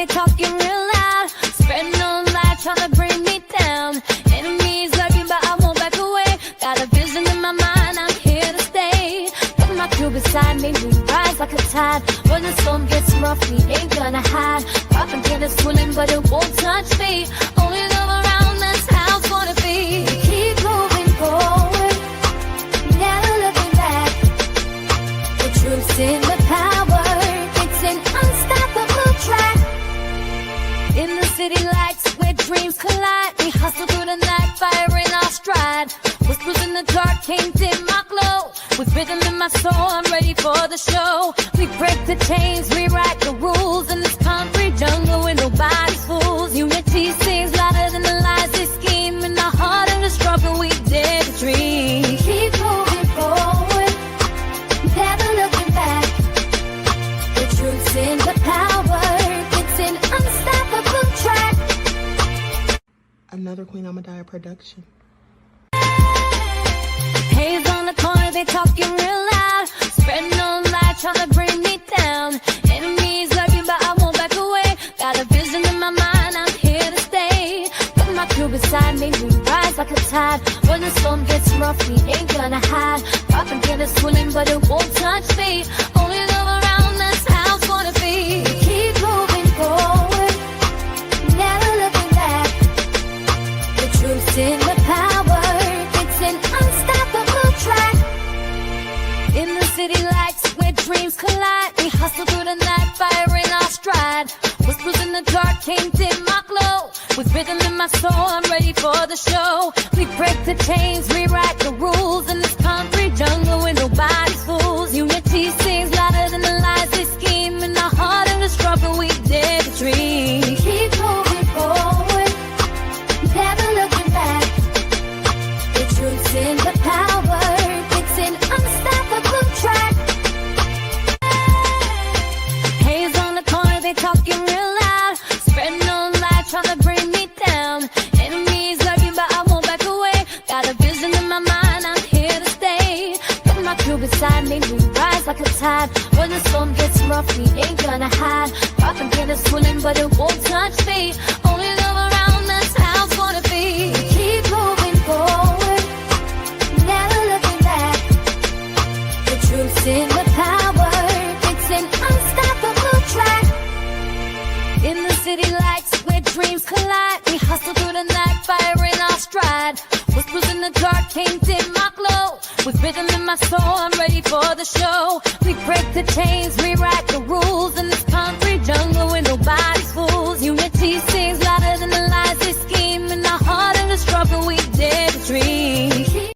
they talking real loud. Spreading on light, trying to bring me down. Enemies lurking, but I won't back away. Got a vision in my mind, I'm here to stay. Put my crew beside me, we rise like a tide. When the storm gets rough, we ain't gonna hide. Propaganda swilling, but it won't touch me. Only love around, that's how it's gonna be. Keep moving forward, never looking back. The truth's in the power, it's an unstoppable track. In the city lights where dreams collide, we hustle through the night, fire in our stride. Whispers in the dark can't dim my glow. With rhythm in my soul, I'm ready for the show. We break the chains, rewrite the rules. In this concrete jungle where nobody's fools. Unity sings louder than the lies they scheme. In the heart of the struggle, we dare to dream. Keep moving forward, never looking back. The truth's in the power, it's an unstoppable track. Another Queen Ahmadiyyah production. Haze on the corner, they talking real loud. Spreading on light, trying to bring me down. Enemies lurking, but I won't back away. Got a vision in my mind, I'm here to stay. Put my crew beside me, we rise like a tide. When the storm gets rough, we ain't gonna hide. Propaganda swilling, but it won't touch me. Only love around, that's how it's gonna be. Keep moving forward, never looking back. The truth's in the power, it's an unstoppable track. In the city lights where dreams collide, we hustle through the night, fire in our stride. Whispers in the dark can't dim my glow. With rhythm in my soul, I'm ready for the show. We break the chains, rewrite the rules. In this concrete jungle where nobody's fools. Unity sings louder than the lies they scheme. In the heart of the struggle, we dare to dream. Keep moving forward, never looking back. The truth's in the power, it's an unstoppable track. Haze on the corner, they talking real loud. Spreading on light, trying to bring me down. Enemies lurking, but I won't back away. Got a vision in my mind, I'm here to stay. Put my crew beside me, we rise like a tide. When the storm gets rough, we ain't gonna hide. Propaganda swilling, but it won't touch me. Only love around, that's how it's gonna be. Keep moving forward, never looking back. The truth's in the power, it's an unstoppable track. In the city lights where dreams collide, we hustle through the night, fire in our stride. Whispers in the dark can't dim my glow. With rhythm in my soul, I'm ready for the show. We break the chains, rewrite the rules. In this concrete jungle where nobody's fools. Unity sings louder than the lies they scheme. In the heart of the struggle, we dare to dream.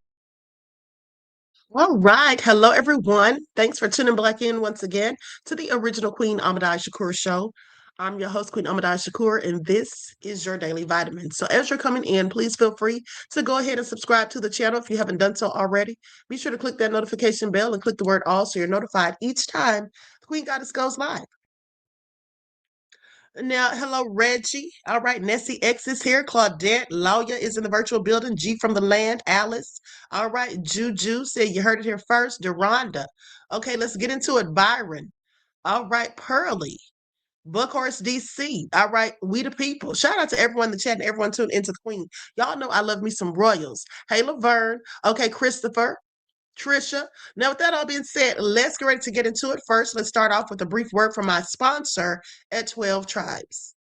All right. Hello, everyone. Thanks for tuning back in once again to the original Queen Ahmadiyyah Shakur show. I'm your host, Queen Ahmadiyyah Shakur, and this is your daily vitamin. So as you're coming in, please feel free to go ahead and subscribe to the channel if you haven't done so already. Be sure to click that notification bell and click the word all so you're notified each time the Queen Goddess goes live. Now, hello, Reggie. All right, Nessie X is here. Claudette, Lawyer is in the virtual building. G from the land, Alice. All right, Juju said you heard it here first. Deronda. Okay, let's get into it. Byron. All right, Pearly. Buckhorse DC. All right, we the people. Shout out to everyone in the chat and everyone tuned into the Queen. Y'all know I love me some Royals. Hey, Laverne. Okay, Christopher. Trisha. Now, with that all being said, let's get ready to get into it. First, let's start off with a brief word from my sponsor at 12 Tribes.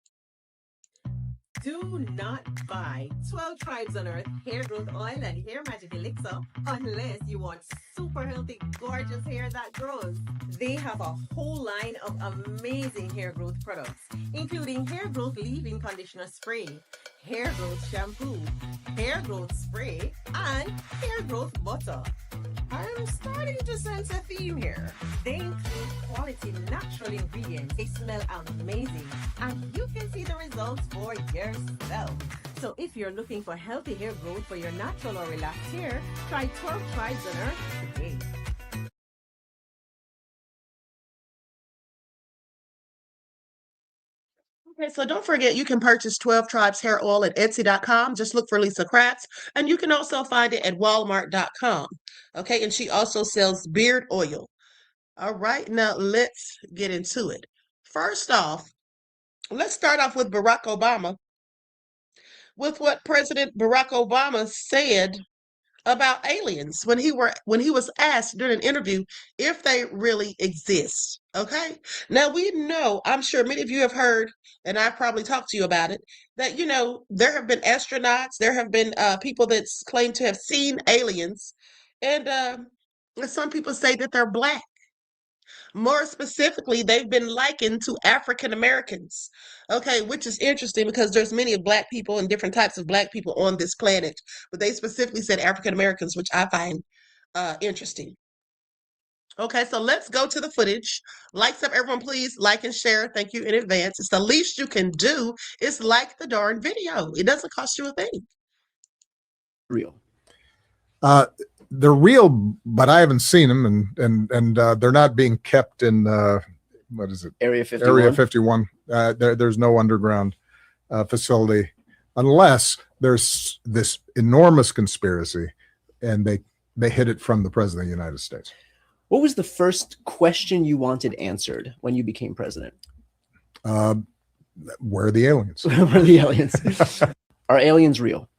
Do not buy 12 Tribes on Earth hair growth oil and hair magic elixir unless you want super healthy, gorgeous hair that grows. They have a whole line of amazing hair growth products, including hair growth leave-in conditioner spray, hair growth shampoo, hair growth spray, and hair growth butter. I'm starting to sense a theme here. They include quality natural ingredients. They smell amazing, and you can see the results for yourself. So if you're looking for healthy hair growth for your natural or relaxed hair, try 12 Tribes on Earth today. Okay, so don't forget you can purchase 12 Tribes hair oil at Etsy.com. Just look for Lisa Kratz, and you can also find it at Walmart.com. Okay, and she also sells beard oil. All right, now let's get into it. First off, let's start off with Barack Obama, with what President Barack Obama said about aliens when he was asked during an interview if they really exist. Okay, now we know, I'm sure many of you have heard, and I've probably talked to you about it, that there have been astronauts, there have been people that claim to have seen aliens, and some people say that they're black. More specifically, they've been likened to African Americans. Okay, which is interesting because there's many black people and different types of black people on this planet, but they specifically said African Americans, which I find interesting. Okay, so let's go to the footage. Likes up, everyone, please like and share. Thank you in advance. It's the least you can do is like the darn video. It doesn't cost you a thing. Real. They're real, but I haven't seen them, and they're not being kept in what is it? Area 51. Area 51. There's no underground facility unless there's this enormous conspiracy, and they hid it from the president of the United States. What was the first question you wanted answered when you became president? Where are the aliens? Where are the aliens? Are aliens real?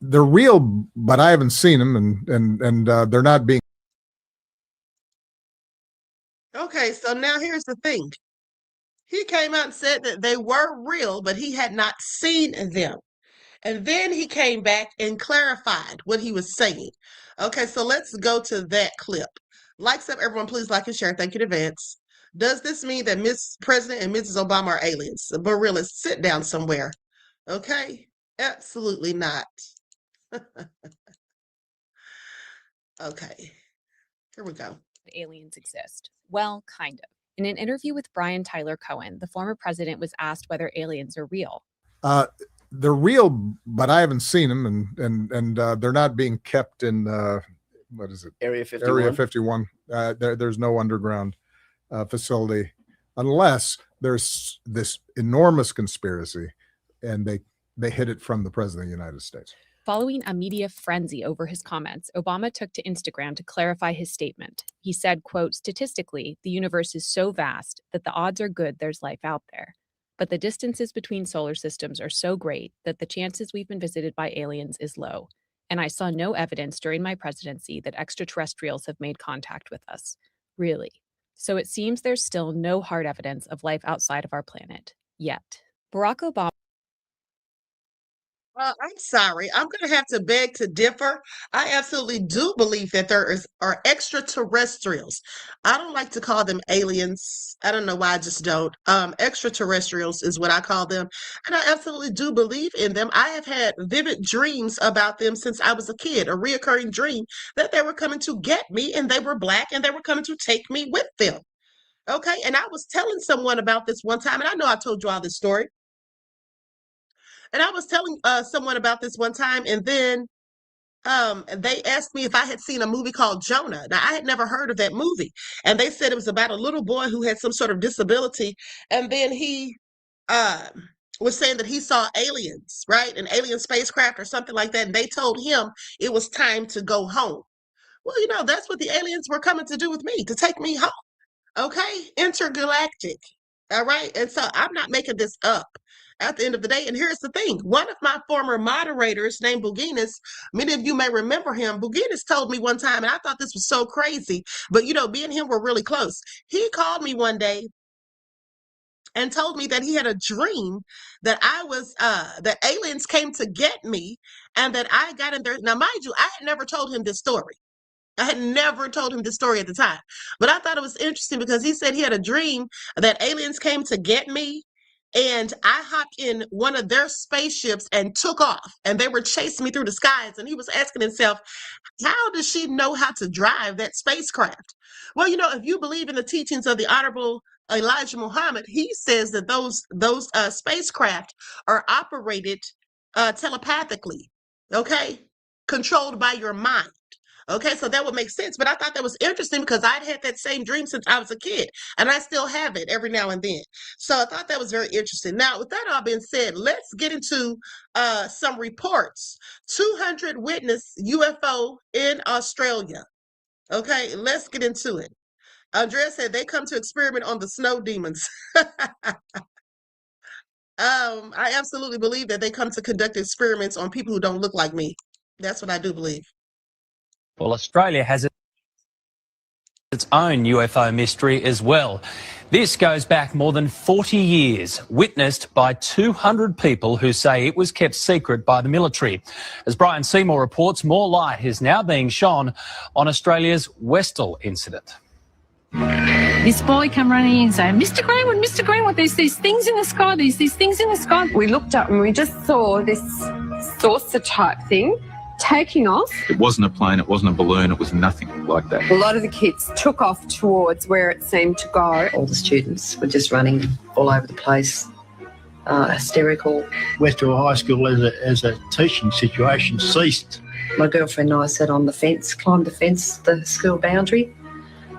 They're real, but I haven't seen them, and they're not being. Okay, so now here's the thing. He came out and said that they were real, but he had not seen them. And then he came back and clarified what he was saying. Okay, so let's go to that clip. Likes up, everyone, please like and share. Thank you in advance. Does this mean that Miss President and Mrs. Obama are aliens? Barillas, sit down somewhere. Okay, absolutely not. Okay, here we go. Aliens exist. Well, kind of. In an interview with Brian Tyler Cohen, the former president was asked whether aliens are real. They're real, but I haven't seen them, and they're not being kept in what is it? Area 51. Area 51. There's no underground facility unless there's this enormous conspiracy, and they hid it from the president of the United States. Following a media frenzy over his comments, Obama took to Instagram to clarify his statement. He said, quote, "Statistically, the universe is so vast that the odds are good there's life out there. But the distances between solar systems are so great that the chances we've been visited by aliens is low. And I saw no evidence during my presidency that extraterrestrials have made contact with us. Really. So it seems there's still no hard evidence of life outside of our planet. Yet." Barack Obama. I'm sorry. I'm going to have to beg to differ. I absolutely do believe that are extraterrestrials. I don't like to call them aliens. I don't know why, I just don't. Extraterrestrials is what I call them. And I absolutely do believe in them. I have had vivid dreams about them since I was a kid, a reoccurring dream that they were coming to get me, and they were black, and they were coming to take me with them. Okay. And I was telling someone about this one time, and I know I told you all this story. And I was telling someone about this one time, and then they asked me if I had seen a movie called Jonah. Now, I had never heard of that movie. And they said it was about a little boy who had some sort of disability. And then he was saying that he saw aliens, right? An alien spacecraft or something like that. And they told him it was time to go home. Well, that's what the aliens were coming to do with me, to take me home. Okay? Intergalactic. All right? And so I'm not making this up at the end of the day. And here's the thing. One of my former moderators named Buginis, many of you may remember him. Buginis told me one time, and I thought this was so crazy, but me and him were really close. He called me one day and told me that he had a dream that that aliens came to get me, and that I got in there. Now, mind you, I had never told him this story. I had never told him this story at the time, but I thought it was interesting because he said he had a dream that aliens came to get me, and I hopped in one of their spaceships and took off, and they were chasing me through the skies. And he was asking himself, how does she know how to drive that spacecraft? Well, if you believe in the teachings of the Honorable Elijah Muhammad, he says that those spacecraft are operated telepathically, okay, controlled by your mind. Okay, so that would make sense. But I thought that was interesting because I'd had that same dream since I was a kid, and I still have it every now and then. So I thought that was very interesting. Now, with that all being said, let's get into some reports. 200 witness UFO in Australia. Okay, let's get into it. Andrea said they come to experiment on the snow demons. I absolutely believe that they come to conduct experiments on people who don't look like me. That's what I do believe. Well, Australia has its own UFO mystery as well. This goes back more than 40 years, witnessed by 200 people who say it was kept secret by the military. As Brian Seymour reports, more light is now being shone on Australia's Westall incident. This boy come running in and say, Mr. Greenwood, there's these things in the sky, there's these things in the sky. We looked up and we just saw this saucer type thing taking off. It wasn't a plane, it wasn't a balloon, it was nothing like that. A lot of the kids took off towards where it seemed to go. All the students were just running all over the place, hysterical. Westall High School as a teaching situation ceased. My girlfriend and I sat on the fence, climbed the fence, the school boundary,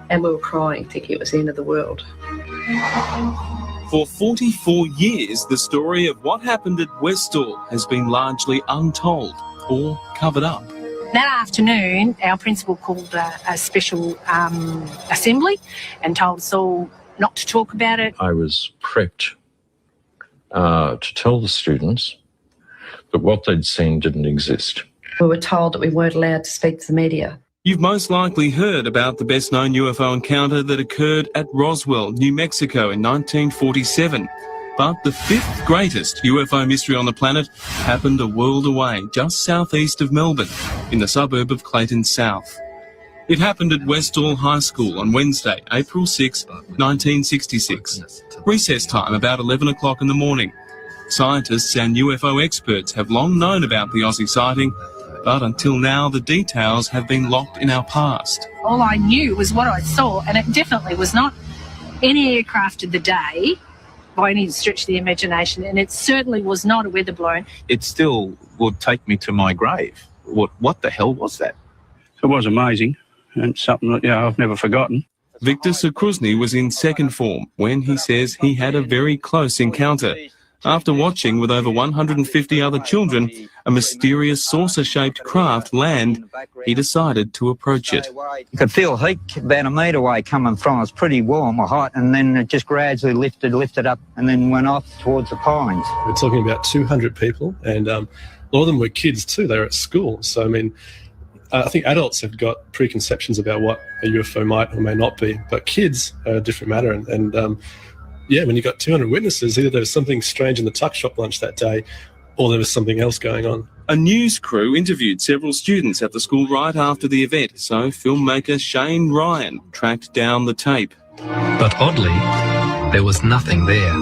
and we were crying, thinking it was the end of the world. For 44 years, the story of what happened at Westall has been largely untold or covered up. That afternoon, our principal called a special assembly and told us all not to talk about it. I was prepped to tell the students that what they'd seen didn't exist. We were told that we weren't allowed to speak to the media. You've most likely heard about the best-known UFO encounter that occurred at Roswell, New Mexico in 1947. But the fifth greatest UFO mystery on the planet happened a world away, just southeast of Melbourne, in the suburb of Clayton South. It happened at Westall High School on Wednesday, April 6, 1966. Recess time, about 11 o'clock in the morning. Scientists and UFO experts have long known about the Aussie sighting, but until now the details have been locked in our past. All I knew was what I saw, and it definitely was not any aircraft of the day by any stretch of the imagination, and it certainly was not a weather balloon. It still would take me to my grave. What the hell was that? It was amazing and something that I've never forgotten. Victor Sakruzny was in second form when he says he had a very close encounter. After watching with over 150 other children a mysterious saucer-shaped craft land, he decided to approach it. You could feel heat about a metre away coming from us, pretty warm or hot, and then it just gradually lifted up and then went off towards the pines. We're talking about 200 people, and a lot of them were kids too. They were at school. So, I mean, I think adults have got preconceptions about what a UFO might or may not be, but kids are a different matter. And yeah, when you got 200 witnesses, either there was something strange in the tuck shop lunch that day, or there was something else going on. A news crew interviewed several students at the school right after the event, so filmmaker Shane Ryan tracked down the tape. But oddly, there was nothing there.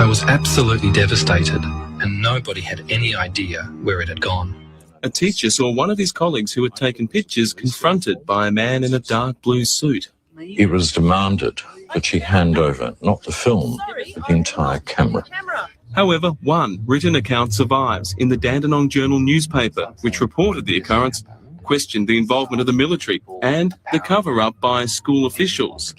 I was absolutely devastated, and nobody had any idea where it had gone. A teacher saw one of his colleagues who had taken pictures confronted by a man in a dark blue suit. It was demanded that she hand over not the film, but the entire camera. However, one written account survives in the Dandenong Journal newspaper, which reported the occurrence, questioned the involvement of the military and the cover-up by school officials.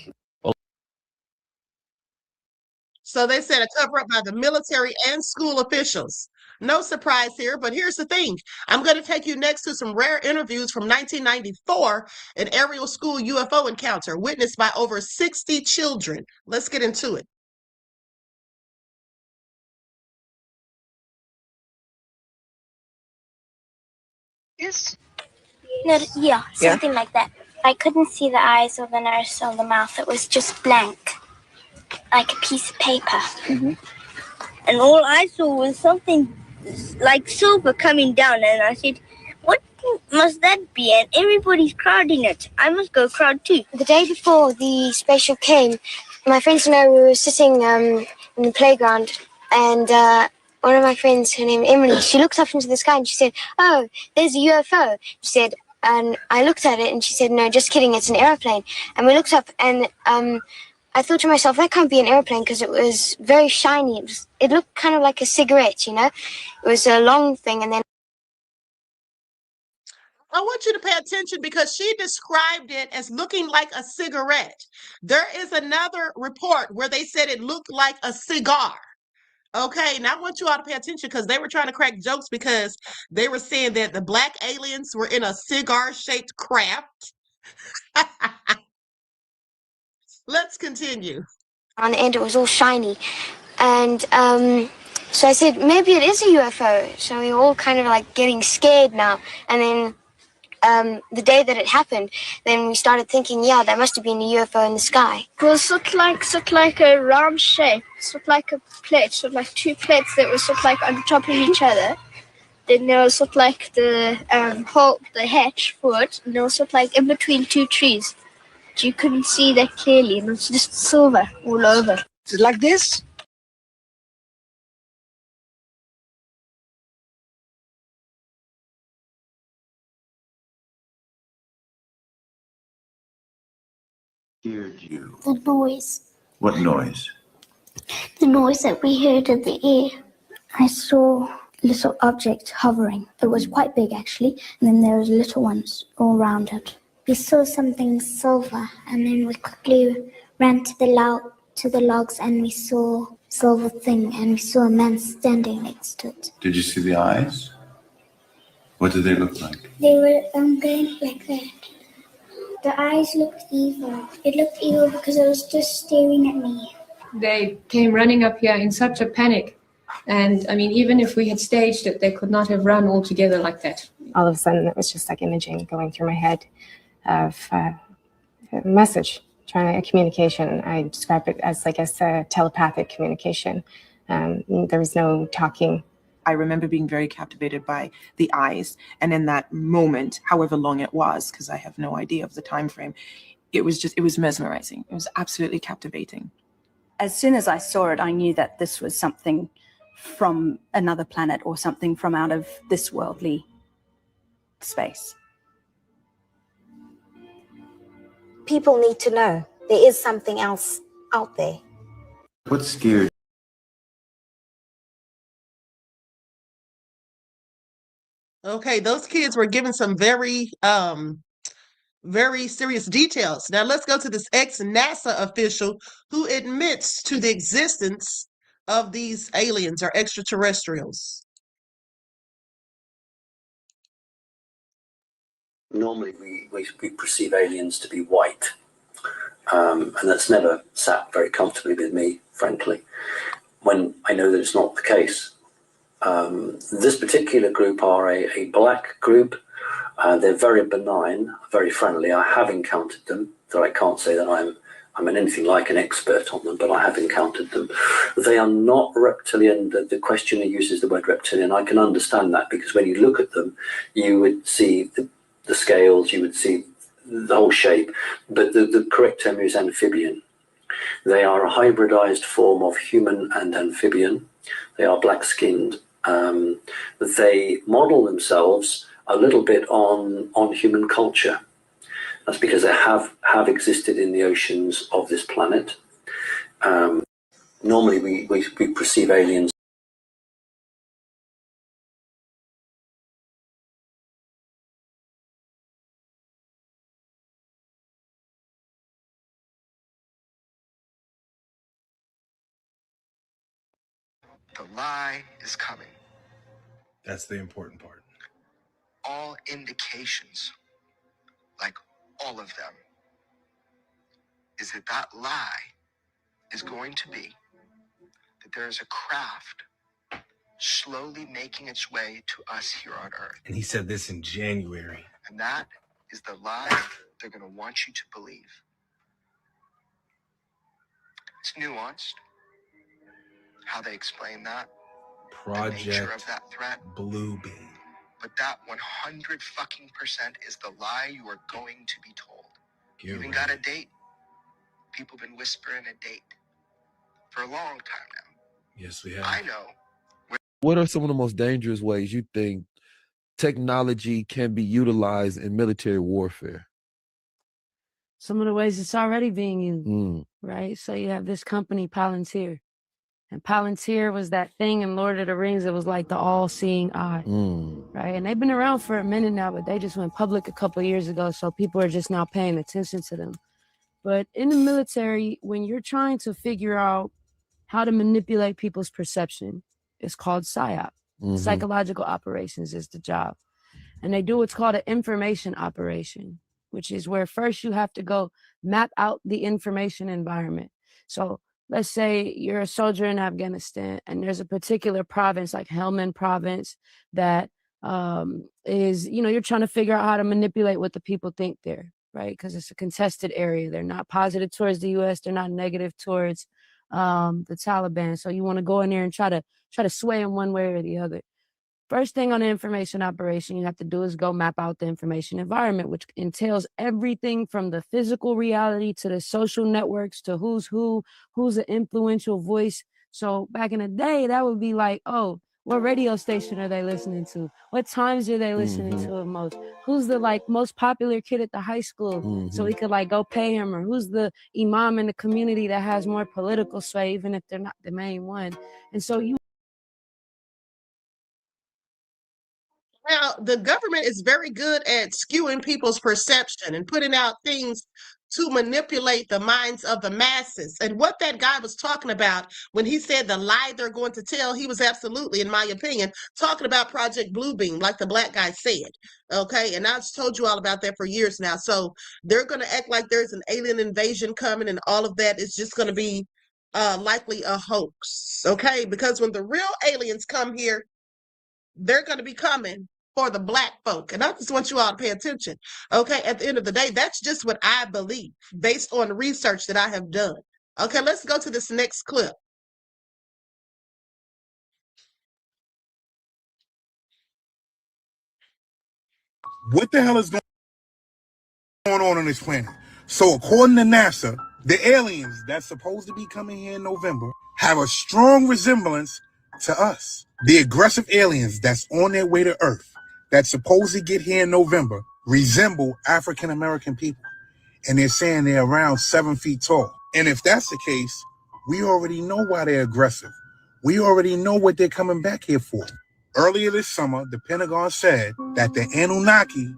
So they said a cover-up by the military and school officials. No surprise here, but here's the thing. I'm going to take you next to some rare interviews from 1994, an Ariel School UFO encounter witnessed by over 60 children. Let's get into it. Yes. No, yeah, something like that. I couldn't see the eyes or the nose or the mouth. It was just blank, like a piece of paper. And all I saw was something like silver coming down, and I said, what must that be? And everybody's crowding it. I must go crowd too. The day before the spaceship came, my friends and I were sitting in the playground, and one of my friends, her name Emily, she looked up into the sky and she said, "Oh, there's a UFO." She said, and I looked at it and she said, "No, just kidding, it's an airplane." And we looked up and I thought to myself, that can't be an airplane because it was very shiny. It looked kind of like a cigarette, you know? It was a long thing, and then I want you to pay attention because she described it as looking like a cigarette. There is another report where they said it looked like a cigar. Okay, now I want you all to pay attention because they were trying to crack jokes because they were saying that the black aliens were in a cigar-shaped craft. Let's continue. on the end it was all shiny. And so I said, maybe it is a UFO. So we were all kind of like getting scared now. And then the day that it happened, then we started thinking, yeah, there must have been a UFO in the sky. It was sort of like a round shape, sort of like a plate, sort of like two plates that were sort of like on top of each other. Then there was sort of like the hole, the hatch for it, and there was sort of like in between two trees. But you couldn't see that clearly, and it was just silver all over. Is it like this? Scared you? The noise. What noise? The noise that we heard in the air. I saw little objects hovering. It was quite big actually, and then there was little ones all around it. We saw something silver, and then we quickly ran to the logs, and we saw a silver thing, and we saw a man standing next to it. Did you see the eyes? What did they look like? They were going like that. The eyes looked evil. It looked evil because it was just staring at me. They came running up here in such a panic. And I mean, even if we had staged it, they could not have run all together like that. All of a sudden, it was just like imaging going through my head of a message, trying a communication. I described it as, I guess, a telepathic communication. There was no talking. I remember being very captivated by the eyes, and in that moment, however long it was, because I have no idea of the time frame, it was mesmerizing. It was absolutely captivating. As soon as I saw it, I knew that this was something from another planet or something from out of this worldly space. People need to know there is something else out there. What scared? Okay, those kids were given some very serious details. Now let's go to this ex-NASA official who admits to the existence of these aliens or extraterrestrials. Normally we perceive aliens to be white, and that's never sat very comfortably with me, frankly, when I know that it's not the case. This particular group are a black group. They're very benign, very friendly. I have encountered them, though I can't say that I'm anything like an expert on them, but I have encountered them. They are not reptilian. The questioner uses the word reptilian. I can understand that, because when you look at them, you would see the scales, you would see the whole shape, but the correct term is amphibian. They are a hybridized form of human and amphibian. They are black-skinned. They model themselves a little bit on human culture. That's because they have existed in the oceans of this planet. Normally we perceive aliens. The lie is coming. That's the important part. All indications, like all of them, is that lie is going to be that there is a craft slowly making its way to us here on Earth. And he said this in January. And that is the lie they're going to want you to believe. It's nuanced how they explain that. Project the nature of that threat. Bluebeam. But that 100% is the lie you are going to be told. You even got a date. People have been whispering a date for a long time now. Yes, we have. I know. What are some of the most dangerous ways you think technology can be utilized in military warfare? Some of the ways it's already being used, right? So you have this company, Palantir. And Palantir was that thing in Lord of the Rings that was like the all-seeing eye, right? And they've been around for a minute now, but they just went public a couple of years ago, so people are just now paying attention to them. But in the military, when you're trying to figure out how to manipulate people's perception, it's called PSYOP. Psychological operations is the job. And they do what's called an information operation, which is where first you have to go map out the information environment. So let's say you're a soldier in Afghanistan and there's a particular province like Helmand province that is, you know, you're trying to figure out how to manipulate what the people think there, right? Because it's a contested area. They're not positive towards the U.S. They're not negative towards the Taliban. So you want to go in there and try to sway them one way or the other. First thing on the information operation you have to do is go map out the information environment, which entails everything from the physical reality to the social networks to who's an influential voice. So back in the day, that would be like, oh, what radio station are they listening to? What times are they listening to it most? Who's the like most popular kid at the high school? So we could like go pay him, or who's the imam in the community that has more political sway, even if they're not the main one. And so you Now, the government is very good at skewing people's perception and putting out things to manipulate the minds of the masses. And what that guy was talking about when he said the lie they're going to tell, he was absolutely, in my opinion, talking about Project Bluebeam, like the black guy said. Okay, and I've told you all about that for years now. So they're going to act like there's an alien invasion coming, and all of that is just going to be likely a hoax. Okay, because when the real aliens come here, they're going to be coming for the black folk. And I just want you all to pay attention. Okay, at the end of the day, that's just what I believe based on the research that I have done. Okay, let's go to this next clip. What the hell is going on this planet? So according to NASA, the aliens that's supposed to be coming here in November have a strong resemblance to us. The aggressive aliens that's on their way to Earth that's supposed to get here in November resemble African American people. And they're saying they're around 7 feet tall. And if that's the case, we already know why they're aggressive. We already know what they're coming back here for. Earlier this summer, the Pentagon said that the Anunnaki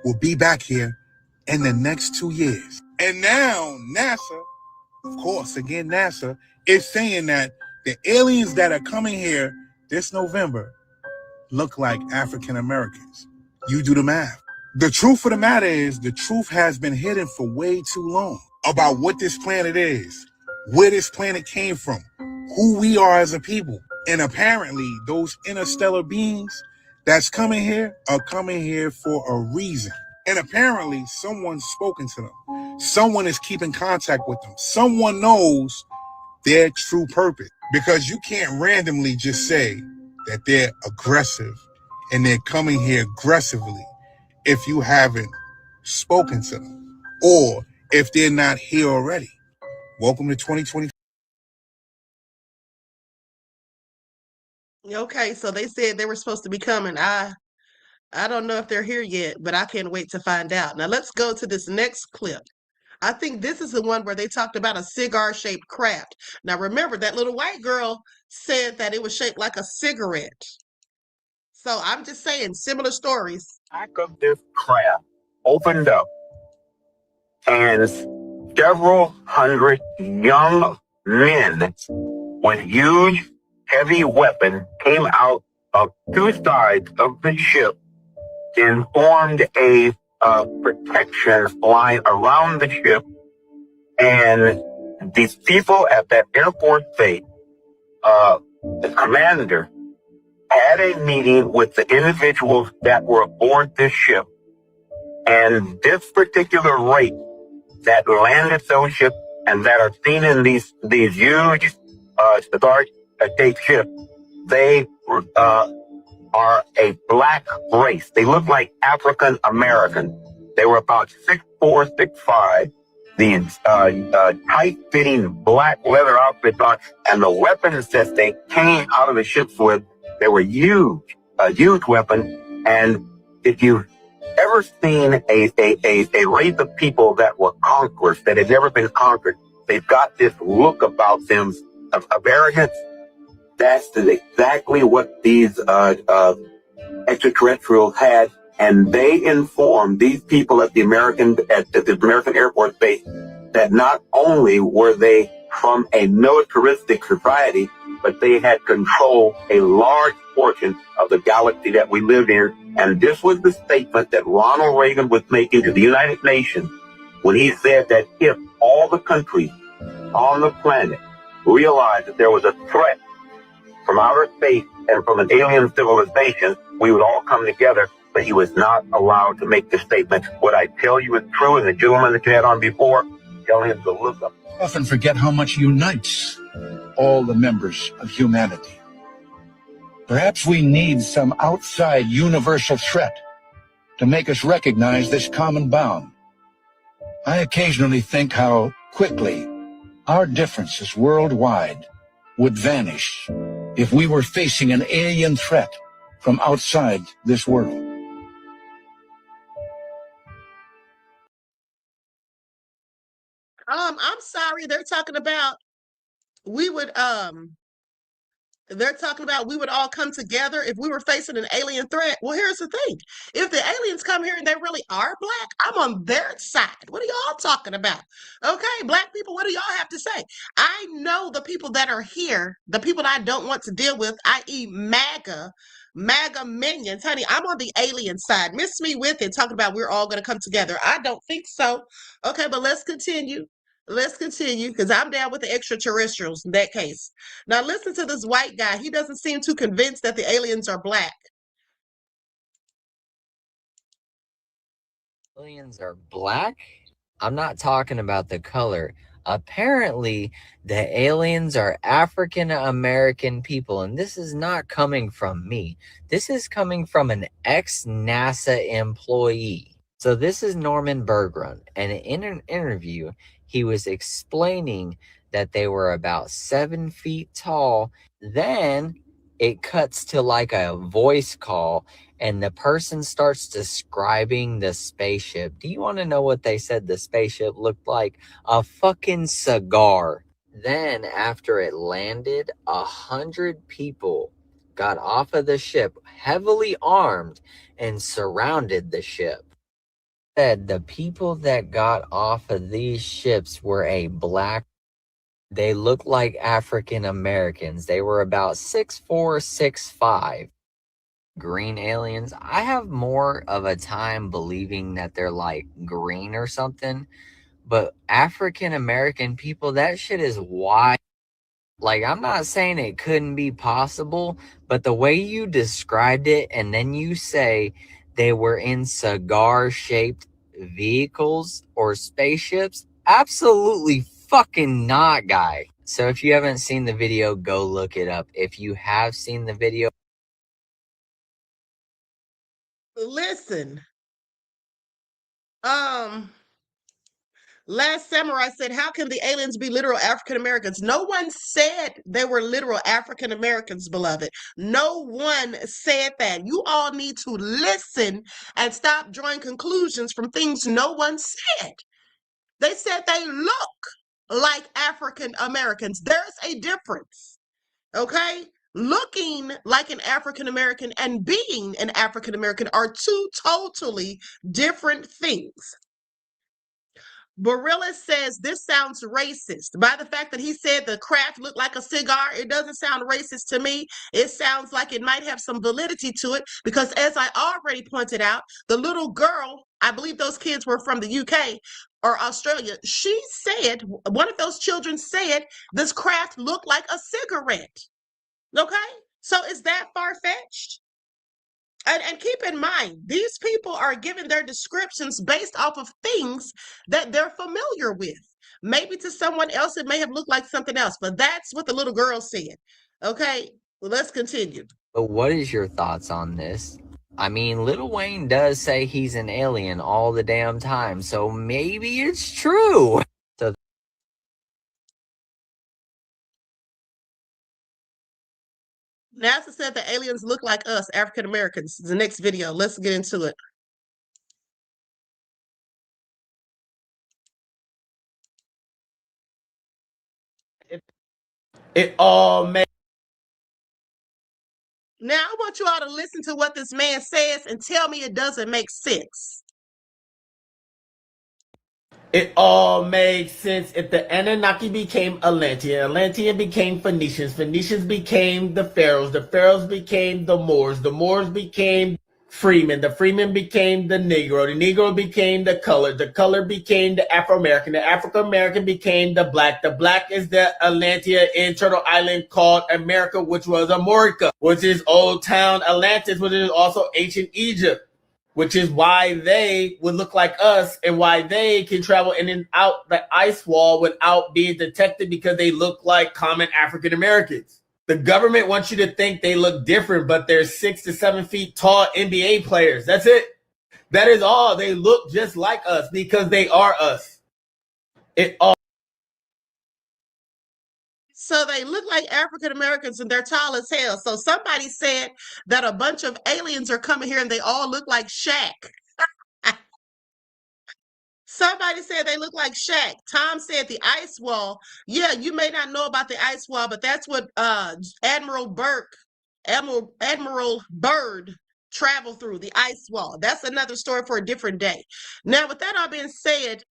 will be back here in the next 2 years. And now NASA, of course, again, NASA is saying that the aliens that are coming here this November look like African Americans. You do the math. The truth of the matter is the truth has been hidden for way too long about what this planet is, where this planet came from, who we are as a people. And apparently those interstellar beings that's coming here are coming here for a reason. And apparently someone's spoken to them. Someone is keeping contact with them. Someone knows their true purpose, because you can't randomly just say that they're aggressive and they're coming here aggressively if you haven't spoken to them or if they're not here already. Welcome to 2020. Okay, so they said they were supposed to be coming. I don't know if they're here yet, but I can't wait to find out. Now let's go to this next clip. I think this is the one where they talked about a cigar-shaped craft. Now remember, that little white girl said that it was shaped like a cigarette. So I'm just saying, similar stories. Back of this craft opened up, and several hundred young men with huge, heavy weapons came out of two sides of the ship and formed a protection line around the ship. And these people at that Air Force base, the commander, had a meeting with the individuals that were aboard this ship. And this particular race that landed those ships and that are seen in these huge cigar-shaped ships, they are a black race. They look like African American. They were about 6'4", 6'5". These tight-fitting black leather outfits on, and the weapons that they came out of the ships with, they were huge weapons. And if you've ever seen a race of people that were conquerors, that had never been conquered, they've got this look about them of arrogance. That's exactly what these extraterrestrials had. And they informed these people at the American Air Force Base that not only were they from a militaristic society, but they had controlled a large portion of the galaxy that we lived in. And this was the statement that Ronald Reagan was making to the United Nations when he said that if all the countries on the planet realized that there was a threat from outer space and from an alien civilization, we would all come together, but he was not allowed to make the statement. What I tell you is true, and the gentleman that you had on before, tell him to look up. Often forget how much unites all the members of humanity. Perhaps we need some outside universal threat to make us recognize this common bound. I occasionally think how quickly our differences worldwide would vanish if we were facing an alien threat from outside this world. I'm sorry, they're talking about we would we would all come together if we were facing an alien threat. Well, here's the thing. If the aliens come here and they really are black, I'm on their side. What are y'all talking about? Okay, black people, what do y'all have to say? I know the people that are here, the people that I don't want to deal with, i.e. MAGA minions. Honey, I'm on the alien side. Miss me with it, talking about we're all going to come together. I don't think so. Okay, but let's continue. Let's continue, because I'm down with the extraterrestrials in that case. Now listen to this white guy. He doesn't seem too convinced that the aliens are black. Aliens are black? I'm not talking about the color. Apparently, the aliens are African American people, and this is not coming from me. This is coming from an ex-NASA employee. So this is Norman Bergrun, and in an interview, he was explaining that they were about 7 feet tall. Then it cuts to like a voice call, and the person starts describing the spaceship. Do you want to know what they said the spaceship looked like? A fucking cigar. Then after it landed, 100 people got off of the ship, heavily armed, and surrounded the ship. Said the people that got off of these ships were a black. They looked like African Americans. They were about 6'4", 6'5". Green aliens. I have more of a time believing that they're like green or something, but African American people, that shit is wild. Like, I'm not saying it couldn't be possible, but the way you described it, and then you say they were in cigar-shaped vehicles or spaceships, absolutely fucking not, guy. So if you haven't seen the video, go look it up. If you have seen the video, Listen. Last Samurai said, how can the aliens be literal African Americans? No one said they were literal African Americans, beloved. No one said that. You all need to listen and stop drawing conclusions from things no one said. They said they look like African Americans. There's a difference, okay? Looking like an African American and being an African American are two totally different things. Barilla says this sounds racist. By the fact that he said the craft looked like a cigar, it doesn't sound racist to me. It sounds like it might have some validity to it, because as I already pointed out, the little girl, I believe those kids were from the UK or Australia, she said, one of those children said, this craft looked like a cigarette. Okay? So is that far-fetched? And keep in mind, these people are giving their descriptions based off of things that they're familiar with. Maybe to someone else, it may have looked like something else, but that's what the little girl said. Okay, well, let's continue. but what is your thoughts on this? I mean, Lil Wayne does say he's an alien all the damn time, so maybe it's true. So NASA said the aliens look like us, African Americans. The next video, let's get into it. It all makes. Now, I want you all to listen to what this man says and tell me it doesn't make sense. It all made sense if the Anunnaki became Atlantean, Atlantean became Phoenicians, Phoenicians became the Pharaohs became the Moors became freeman. The freeman became the Negro. The Negro became the color became the Afro-American. The African-American became the black. The black is the Atlantia in Turtle Island called America, which was Amorica, which is Old Town Atlantis, which is also ancient Egypt, which is why they would look like us and why they can travel in and out the ice wall without being detected, because they look like common African Americans. The government wants you to think they look different, but they're 6 to 7 feet tall NBA players. That's it. That is all. They look just like us because they are us. It all. So they look like African Americans and they're tall as hell. So somebody said that a bunch of aliens are coming here and they all look like Shaq. Somebody said they look like Shaq. Tom said the ice wall. Yeah, you may not know about the ice wall, but that's what Admiral Byrd traveled through, the ice wall. That's another story for a different day. Now, with that all being said,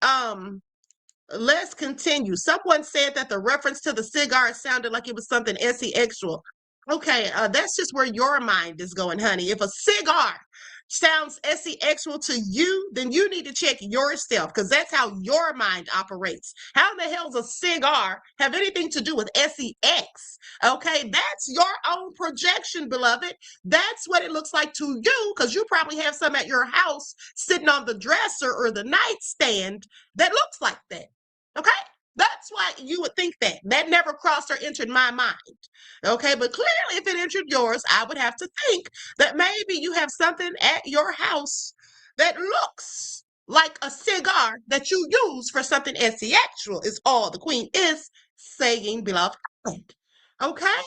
let's continue. Someone said that the reference to the cigar sounded like it was something SE-exual. Okay, that's just where your mind is going, honey. If a cigar sounds SE-exual to you, then you need to check yourself, because that's how your mind operates. How in the hell does a cigar have anything to do with SEX? Okay, that's your own projection, beloved. That's what it looks like to you, because you probably have some at your house sitting on the dresser or the nightstand that looks like that. Okay? That's why you would think that. That never crossed or entered my mind. Okay, but clearly if it entered yours, I would have to think that maybe you have something at your house that looks like a cigar that you use for something SE-exual is all the queen is saying, beloved. Okay?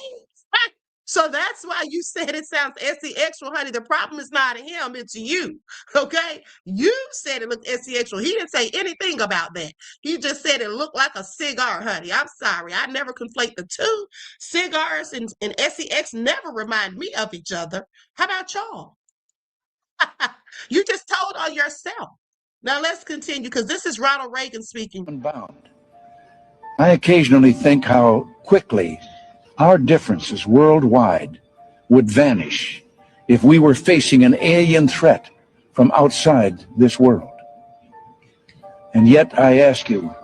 So that's why you said it sounds SE-exual, honey. The problem is not him, it's you. Okay? You said it looked SE-exual. He didn't say anything about that. He just said it looked like a cigar, honey. I'm sorry. I never conflate the two. Cigars and SEX never remind me of each other. How about y'all? You just told on yourself. Now let's continue, because this is Ronald Reagan speaking. Unbound. I occasionally think how quickly our differences worldwide would vanish if we were facing an alien threat from outside this world. And yet I ask you,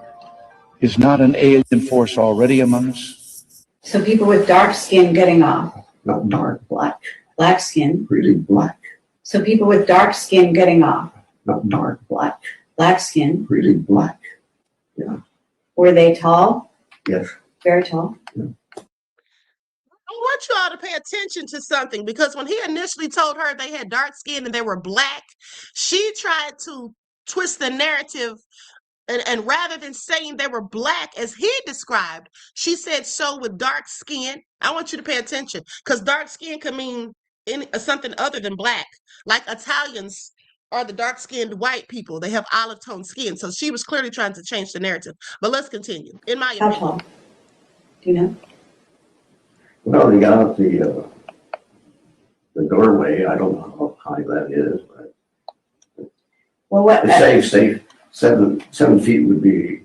is not an alien force already among us? So people with dark skin getting off. Not dark, black. Black skin. Really black. So people with dark skin getting off. Not dark, black. Black skin. Really black. Yeah. Were they tall? Yes. Very tall? Yeah. I want you all to pay attention to something, because when he initially told her they had dark skin and they were black, she tried to twist the narrative, and rather than saying they were black as he described, she said so with dark skin. I want you to pay attention, because dark skin could mean something other than black. Like Italians are the dark-skinned white people. They have olive-toned skin. So she was clearly trying to change the narrative. But let's continue. In my opinion. How tall? Do you know? Well, they got out the doorway. I don't know how high that is, but well, what? Say 7 feet would be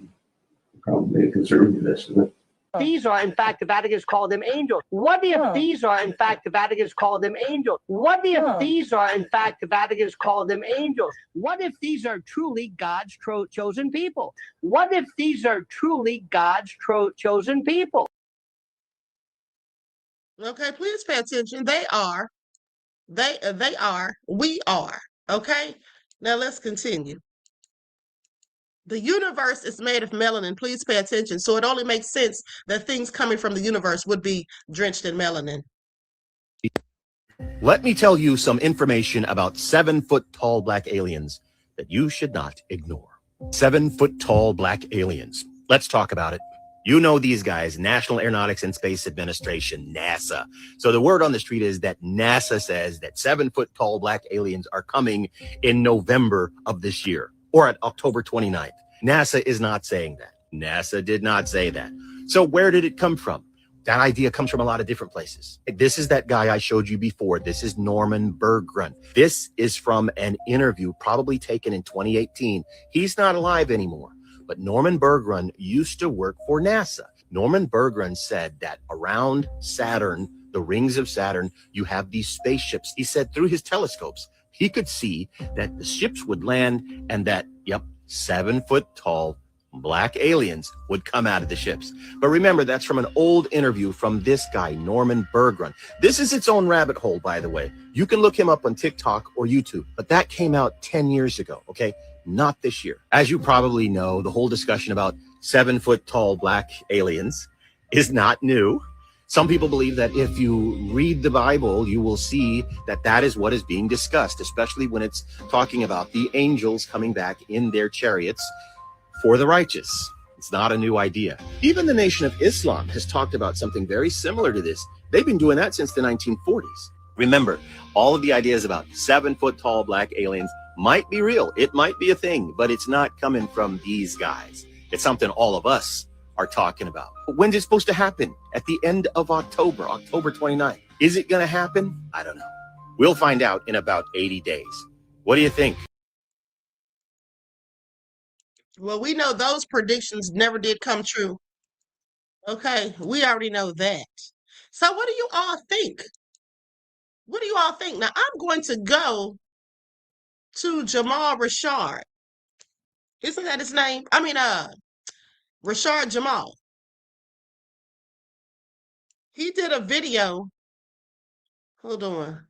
probably a conservative estimate. These are, in fact, the Vatican's called them angels. What if these are, in fact, the Vatican's called them angels? What if these are, in fact, the Vatican's called them angels? What if these are truly God's chosen people? What if these are truly God's chosen people? Okay, please pay attention. They are. They are. We are. Okay? Now let's continue. The universe is made of melanin. Please pay attention. So it only makes sense that things coming from the universe would be drenched in melanin. Let me tell you some information about 7-foot-tall black aliens that you should not ignore. 7-foot-tall black aliens. Let's talk about it. You know these guys, National Aeronautics and Space Administration, NASA. So the word on the street is that NASA says that 7-foot-tall black aliens are coming in November of this year, or at October 29th. NASA is not saying that. NASA did not say that. So where did it come from? That idea comes from a lot of different places. This is that guy I showed you before. This is Norman Berggren. This is from an interview probably taken in 2018. He's not alive anymore, but Norman Berggren used to work for NASA. Norman Berggren said that around Saturn, the rings of Saturn, you have these spaceships. He said through his telescopes He could see that the ships would land and that, 7-foot-tall black aliens would come out of the ships. But remember, that's from an old interview from this guy, Norman Bergrun. This is its own rabbit hole, by the way. You can look him up on TikTok or YouTube, but that came out 10 years ago, okay? Not this year. As you probably know, the whole discussion about 7-foot-tall black aliens is not new. Some people believe that if you read the Bible, you will see that that is what is being discussed, especially when it's talking about the angels coming back in their chariots for the righteous. It's not a new idea. Even the Nation of Islam has talked about something very similar to this. They've been doing that since the 1940s. Remember, all of the ideas about 7-foot-tall black aliens might be real. It might be a thing, but it's not coming from these guys. It's something all of us are talking about. But when's it supposed to happen? At the end of October, October 29th. Is it going to happen? I don't know. We'll find out in about 80 days. What do you think? Well, we know those predictions never did come true. Okay, we already know that. So what do you all think? What do you all think? Now, I'm going to go to Jamal Rashard. Isn't that his name? I mean, Rashard Jamal. He did a video. Hold on.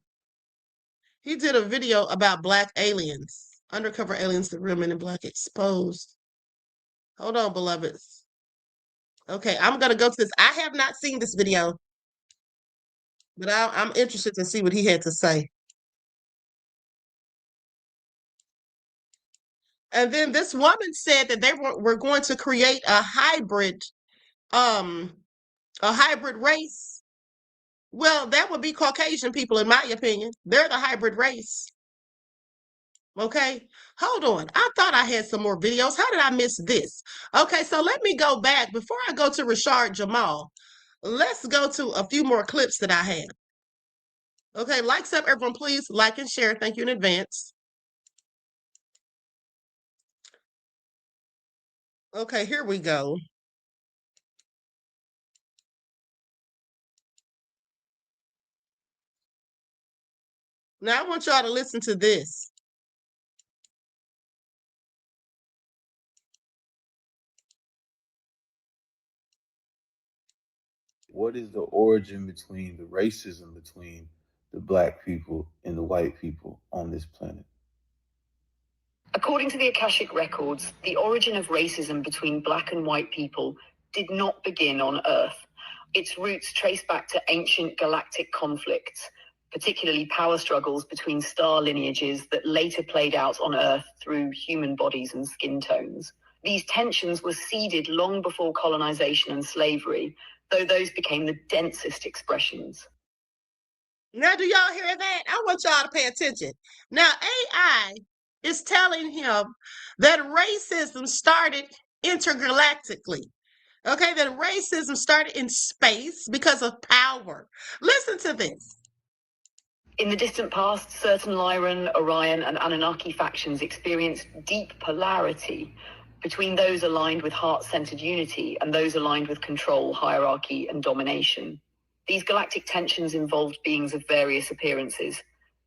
He did a video about black aliens. Undercover aliens, the real men in black exposed. Hold on, beloveds. Okay, I'm going to go to this. I have not seen this video, but I'm interested to see what he had to say. And then this woman said that they were going to create a hybrid race. Well, that would be Caucasian people, in my opinion. They're the hybrid race. Okay, hold on. I thought I had some more videos. How did I miss this? Okay, so let me go back. Before I go to Rashard Jamal, let's go to a few more clips that I have. Okay, likes up, everyone, please like and share. Thank you in advance. Okay, here we go. Now I want y'all to listen to this. What is the origin between the racism between the black people and the white people on this planet? According to the Akashic records, the origin of racism between black and white people did not begin on Earth. Its roots trace back to ancient galactic conflicts, particularly power struggles between star lineages that later played out on Earth through human bodies and skin tones. These tensions were seeded long before colonization and slavery, though those became the densest expressions. Now, do y'all hear that? I want y'all to pay attention. Now, AI is telling him that racism started intergalactically. Okay, that racism started in space because of power. Listen to this. In the distant past, certain Lyran, Orion, and Anunnaki factions experienced deep polarity between those aligned with heart-centered unity and those aligned with control, hierarchy, and domination. These galactic tensions involved beings of various appearances,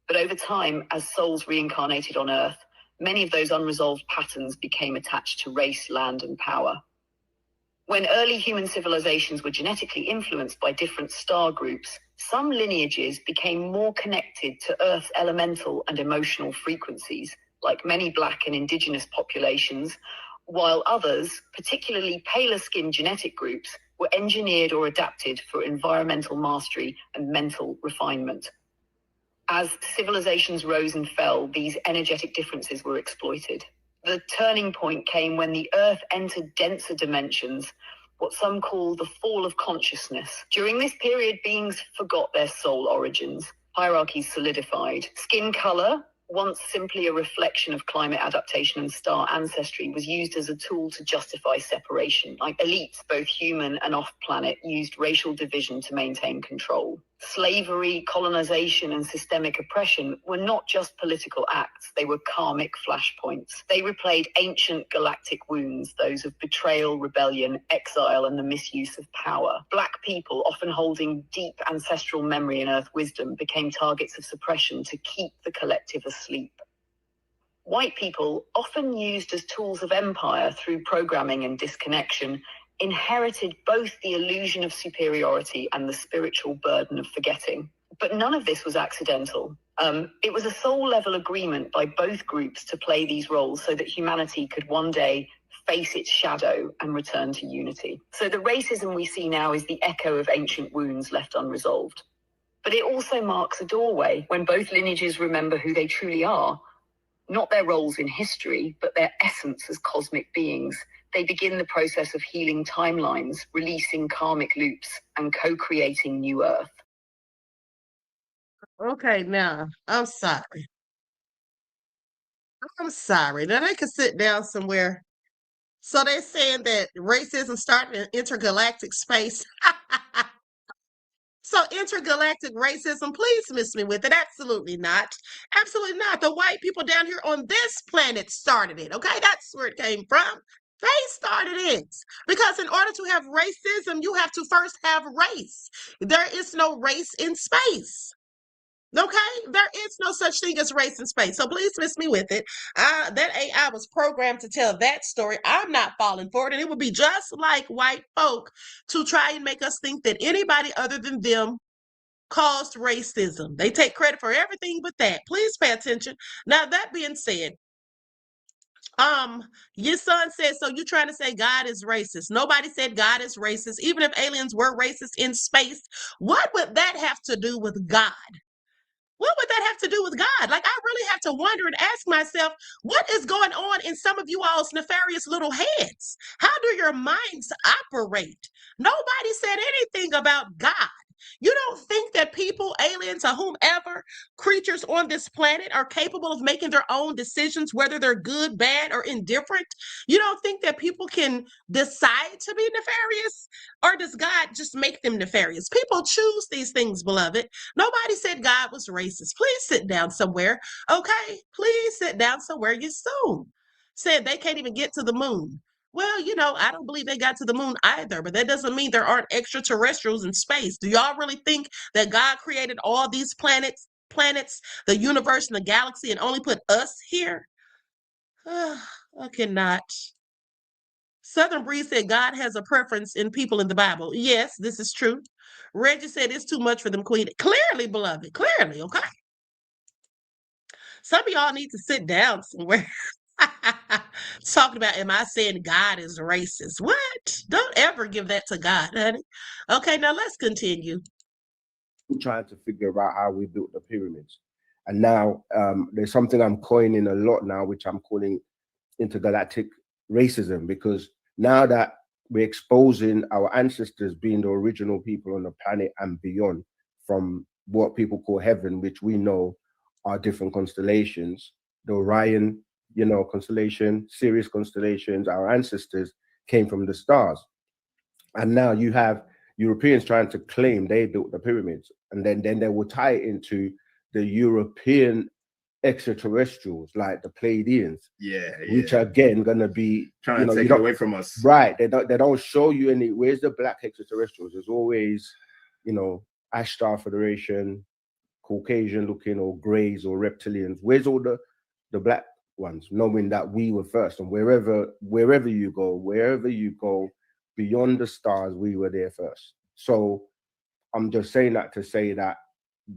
but over time, as souls reincarnated on Earth, many of those unresolved patterns became attached to race, land, and power. When early human civilizations were genetically influenced by different star groups, some lineages became more connected to Earth's elemental and emotional frequencies, like many black and indigenous populations, while others, particularly paler-skinned genetic groups, were engineered or adapted for environmental mastery and mental refinement. As civilizations rose and fell, these energetic differences were exploited. The turning point came when the Earth entered denser dimensions, what some call the fall of consciousness. During this period, beings forgot their soul origins. Hierarchies solidified. Skin color, once simply a reflection of climate adaptation and star ancestry, was used as a tool to justify separation. Like elites, both human and off-planet, used racial division to maintain control. Slavery, colonization, and systemic oppression were not just political acts, they were karmic flashpoints. They replayed ancient galactic wounds, those of betrayal, rebellion, exile, and the misuse of power. Black people, often holding deep ancestral memory and earth wisdom, became targets of suppression to keep the collective asleep. White people, often used as tools of empire through programming and disconnection, inherited both the illusion of superiority and the spiritual burden of forgetting. But none of this was accidental. It was a soul-level agreement by both groups to play these roles so that humanity could one day face its shadow and return to unity. So the racism we see now is the echo of ancient wounds left unresolved. But it also marks a doorway when both lineages remember who they truly are, not their roles in history, but their essence as cosmic beings. They begin the process of healing timelines, releasing karmic loops, and co-creating new Earth. Okay, now, I'm sorry. I'm sorry. Now they can sit down somewhere. So they're saying that racism started in intergalactic space. So intergalactic racism, please miss me with it. Absolutely not. Absolutely not. The white people down here on this planet started it. Okay, that's where it came from. They started it. Because in order to have racism, you have to first have race. There is no race in space. Okay, there is no such thing as race in space. So please miss me with it. That AI was programmed to tell that story. I'm not falling for it. And it would be just like white folk to try and make us think that anybody other than them caused racism. They take credit for everything but that. Please pay attention. Now, that being said, your son said, so you're trying to say God is racist. Nobody said God is racist. Even if aliens were racist in space, what would that have to do with God? What would that have to do with God? Like, I really have to wonder and ask myself, what is going on in some of you all's nefarious little heads? How do your minds operate? Nobody said anything about God. You don't think that people, aliens, or whomever, creatures on this planet are capable of making their own decisions, whether they're good, bad, or indifferent? You don't think that people can decide to be nefarious? Or does God just make them nefarious? People choose these things, beloved. Nobody said God was racist. Please sit down somewhere, okay? Please sit down somewhere. You soon said they can't even get to the moon. Well, you know, I don't believe they got to the moon either, but that doesn't mean there aren't extraterrestrials in space. Do y'all really think that God created all these planets, the universe, and the galaxy, and only put us here? I cannot. Southern Breeze said God has a preference in people in the Bible. Yes, this is true. Reggie said it's too much for them, Queen. Clearly, beloved, clearly, okay? Some of y'all need to sit down somewhere. Talking about, am I saying God is racist? What? Don't ever give that to God, honey. Okay, now let's continue. Trying to figure out how we built the pyramids. And now there's something I'm coining a lot now, which I'm calling intergalactic racism, because now that we're exposing our ancestors being the original people on the planet and beyond, from what people call heaven, which we know are different constellations, the Orion, you know, constellation, Sirius constellations, our ancestors came from the stars. And now you have Europeans trying to claim they built the pyramids, and then they will tie it into the European extraterrestrials, like the Pleiadians, which are again gonna be trying to take it away from us. Right. They don't show you any. Where's the black extraterrestrials? There's always, you know, Astral Federation, Caucasian looking, or greys or reptilians. Where's all the black ones? Knowing that we were first, and wherever you go beyond the stars, we were there first. So I'm just saying that to say that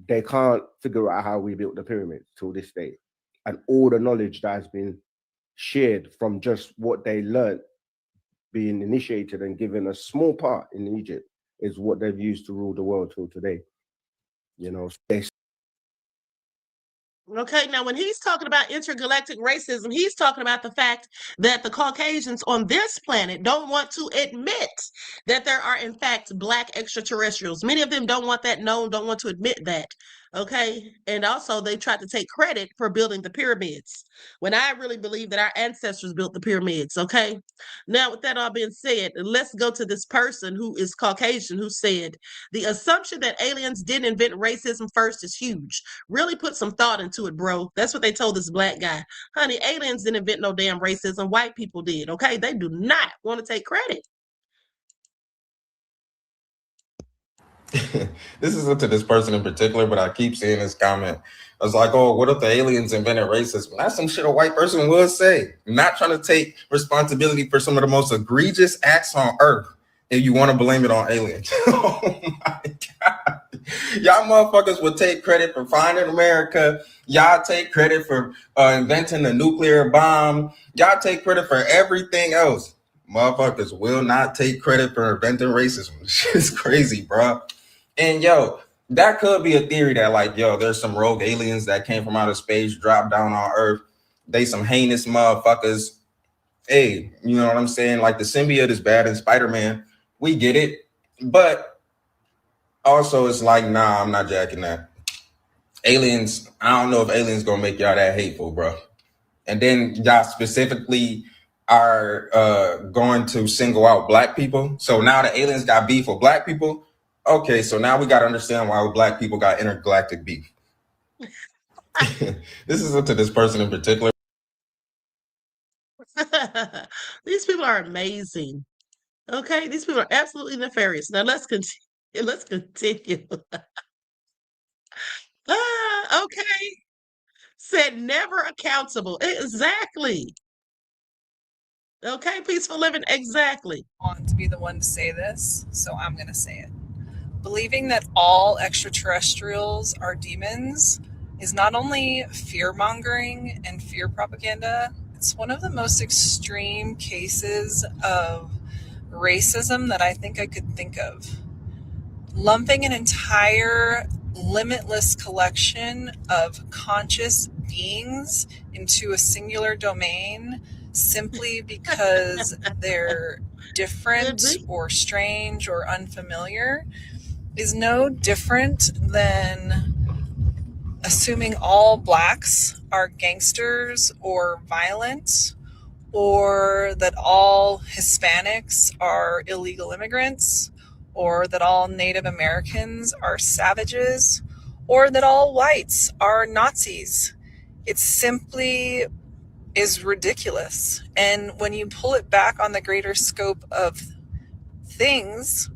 they can't figure out how we built the pyramids till this day. And all the knowledge that has been shared from just what they learned being initiated and given a small part in Egypt is what they've used to rule the world till today. You know, Okay, now when he's talking about intergalactic racism, he's talking about the fact that the Caucasians on this planet don't want to admit that there are, in fact, black extraterrestrials. Many of them don't want that known, don't want to admit that. Okay. And also, they tried to take credit for building the pyramids when I really believe that our ancestors built the pyramids. Okay. Now, with that all being said, let's go to this person who is Caucasian who said the assumption that aliens didn't invent racism first is huge. Really put some thought into it, bro. That's what they told this black guy. Honey, aliens didn't invent no damn racism. White people did. Okay. They do not want to take credit. This isn't to this person in particular, but I keep seeing this comment. I was like, oh, what if the aliens invented racism? That's some shit a white person would say. I'm not trying to take responsibility for some of the most egregious acts on earth if you want to blame it on aliens. Oh my God. Y'all motherfuckers would take credit for finding America. Y'all take credit for inventing the nuclear bomb. Y'all take credit for everything else. Motherfuckers will not take credit for inventing racism. It's crazy, bro. And yo, that could be a theory that like, yo, there's some rogue aliens that came from outer space, dropped down on Earth. They some heinous motherfuckers. Hey, you know what I'm saying? Like the symbiote is bad in Spider-Man. We get it. But also it's like, nah, I'm not jacking that. Aliens, I don't know if aliens gonna make y'all that hateful, bro. And then y'all specifically are going to single out black people. So now the aliens got beef with black people. Okay, so now we got to understand why black people got intergalactic beef. This isn't to this person in particular. These people are amazing. Okay, these people are absolutely nefarious. Now let's continue. Let's continue. Okay. Said never accountable. Exactly. Okay, peaceful living. Exactly. Want to be the one to say this, so I'm going to say it. Believing that all extraterrestrials are demons is not only fear-mongering and fear propaganda, it's one of the most extreme cases of racism that I think I could think of. Lumping an entire limitless collection of conscious beings into a singular domain simply because they're different or strange or unfamiliar is no different than assuming all blacks are gangsters or violent, or that all Hispanics are illegal immigrants, or that all Native Americans are savages, or that all whites are Nazis. It simply is ridiculous. And when you pull it back on the greater scope of things,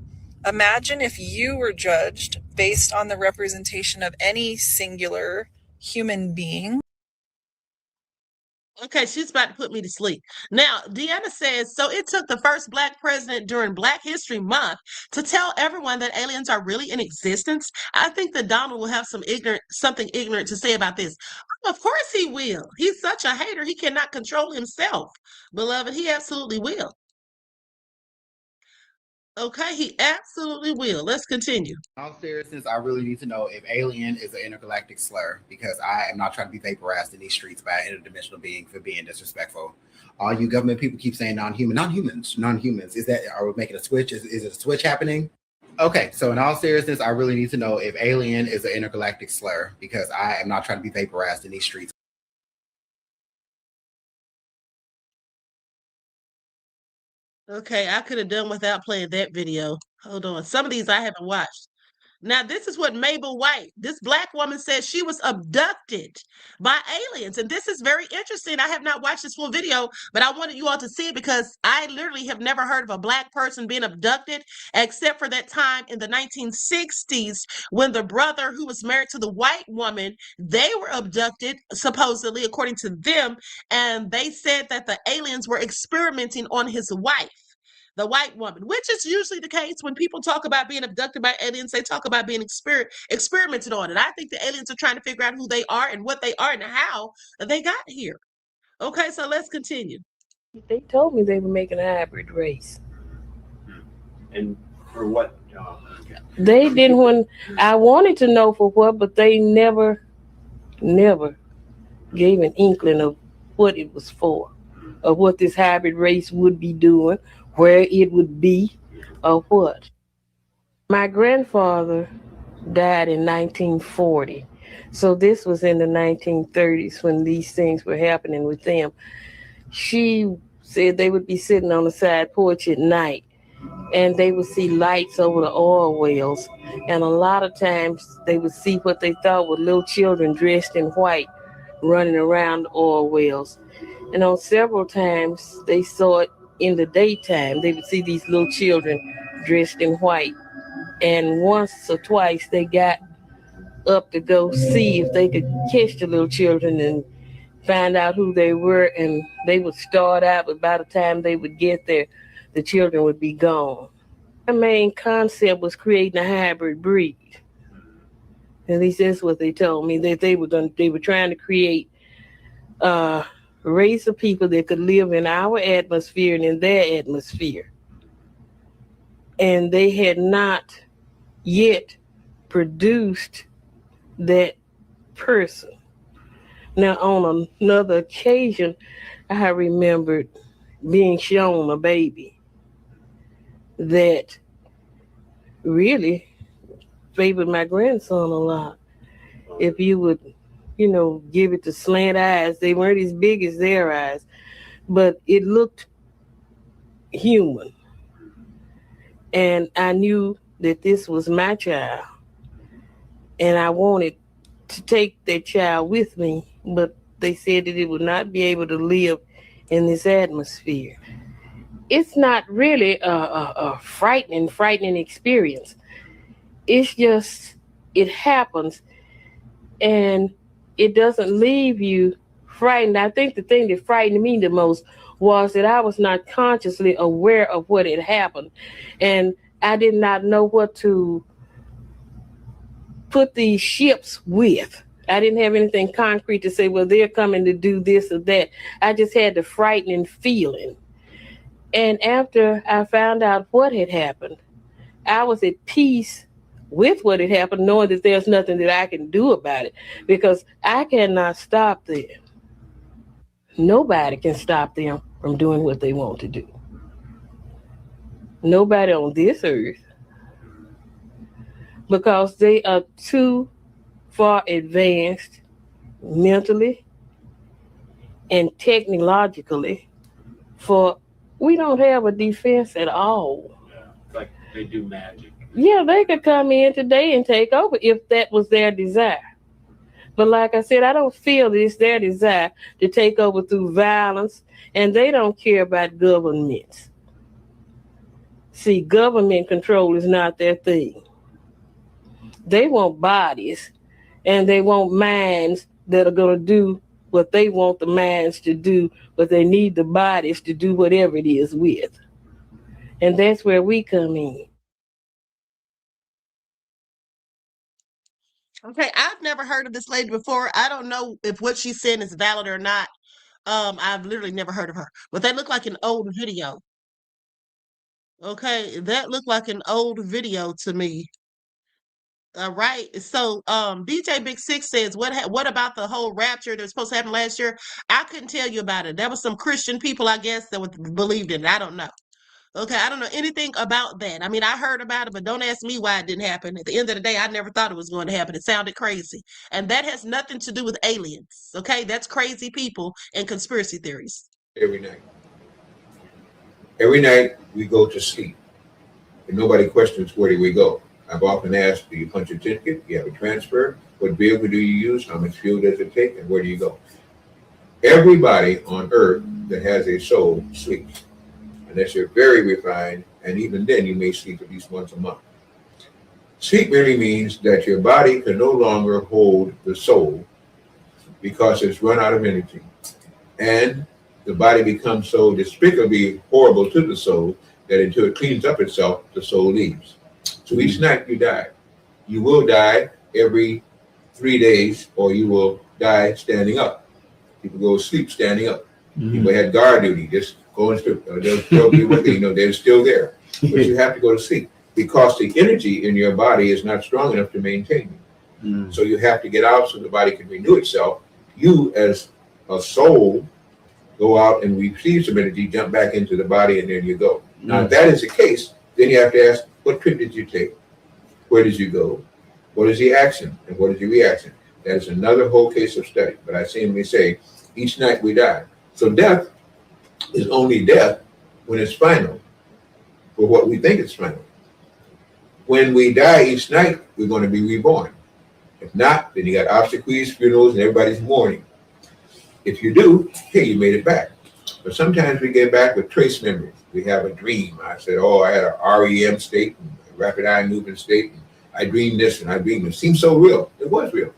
imagine if you were judged based on the representation of any singular human being. Okay, she's about to put me to sleep. Now, Deanna says, so it took the first black president during Black History Month to tell everyone that aliens are really in existence. I think that Donald will have something ignorant to say about this. Of course he will. He's such a hater, he cannot control himself. Beloved, he absolutely will. Okay, he absolutely will. Let's continue. In all seriousness, I really need to know if alien is an intergalactic slur, because I am not trying to be vaporized in these streets by an interdimensional being for being disrespectful. All you government people keep saying non-human, non-humans. Is that, are we making a switch? Is it a switch happening? Okay, so in all seriousness, I really need to know if alien is an intergalactic slur, because I am not trying to be vaporized in these streets. Okay, I could have done without playing that video. Hold on. Some of these I haven't watched. Now, this is what Mabel White, this black woman, says she was abducted by aliens. And this is very interesting. I have not watched this full video, but I wanted you all to see it because I literally have never heard of a black person being abducted, except for that time in the 1960s when the brother who was married to the white woman, they were abducted, supposedly, according to them. And they said that the aliens were experimenting on his wife, the white woman, which is usually the case when people talk about being abducted by aliens. They talk about being experimented on. And I think the aliens are trying to figure out who they are and what they are and how they got here. Okay, so let's continue. They told me they were making a hybrid race. And for what? They didn't want, I wanted to know for what, but they never gave an inkling of what it was for, of what this hybrid race would be doing, where it would be, or what. My grandfather died in 1940. So this was in the 1930s when these things were happening with them. She said they would be sitting on the side porch at night and they would see lights over the oil wells. And a lot of times they would see what they thought were little children dressed in white running around the oil wells. And on several times they saw it in the daytime. They would see these little children dressed in white. And once or twice they got up to go see if they could catch the little children and find out who they were, and they would start out, but by the time they would get there, the children would be gone. The main concept was creating a hybrid breed. At least that's what they told me, that they were trying to create a race of people that could live in our atmosphere and in their atmosphere. And they had not yet produced that person. Now, on another occasion, I remembered being shown a baby that really favored my grandson a lot. If you would, give it the slant eyes, they weren't as big as their eyes, but it looked human. And I knew that this was my child. And I wanted to take that child with me, but they said that it would not be able to live in this atmosphere. It's not really a frightening experience. It's just, it happens and it doesn't leave you frightened. I think the thing that frightened me the most was that I was not consciously aware of what had happened. And I did not know what to put these ships with. I didn't have anything concrete to say, well, they're coming to do this or that. I just had the frightening feeling. And after I found out what had happened, I was at peace with what had happened, knowing that there's nothing that I can do about it, because I cannot stop them. Nobody can stop them from doing what they want to do. Nobody on this earth, because they are too far advanced mentally and technologically we don't have a defense at all. Yeah, it's like they do magic. Yeah, they could come in today and take over if that was their desire. But like I said, I don't feel that it's their desire to take over through violence, and they don't care about governments. See, government control is not their thing. They want bodies, and they want minds that are going to do what they want the minds to do, but they need the bodies to do whatever it is with. And that's where we come in. Okay, I've never heard of this lady before. I don't know if what she's saying is valid or not. I've literally never heard of her. But that looked like an old video. Okay, that looked like an old video to me. All right. So DJ Big Six says, what about the whole rapture that was supposed to happen last year? I couldn't tell you about it. There was some Christian people, I guess, that believed in it. I don't know. Okay, I don't know anything about that. I mean, I heard about it, but don't ask me why it didn't happen. At the end of the day, I never thought it was going to happen. It sounded crazy. And that has nothing to do with aliens. Okay, that's crazy people and conspiracy theories. Every night. Every night we go to sleep. And nobody questions where do we go. I've often asked, do you punch a ticket? Do you have a transfer? What vehicle do you use? How much fuel does it take? And where do you go? Everybody on earth that has a soul sleeps. Unless you're very refined, and even then you may sleep at least once a month. Sleep really means that your body can no longer hold the soul because it's run out of energy. And the body becomes so despicably horrible to the soul that until it cleans up itself, the soul leaves. So each night you die. You will die every 3 days, or you will die standing up. People go to sleep standing up. People had guard duty, just going to, they'll still be with you, they're still there. But you have to go to sleep because the energy in your body is not strong enough to maintain you. So you have to get out so the body can renew itself. You, as a soul, go out and receive some energy, jump back into the body, and then you go. Now, if that is the case, then you have to ask, what trip did you take? Where did you go? What is the action? And what is the reaction? That's another whole case of study. But I see him say, each night we die. So death is only death when it's final, for what we think is final. When we die each night, we're going to be reborn. If not, then you got obsequies, funerals, and everybody's mourning. If you do, hey, you made it back. But sometimes we get back with trace memories. We have a dream. I said, oh, I had a REM state, a rapid eye movement state. And I dreamed this and I dreamed it. It seemed so real. It was real.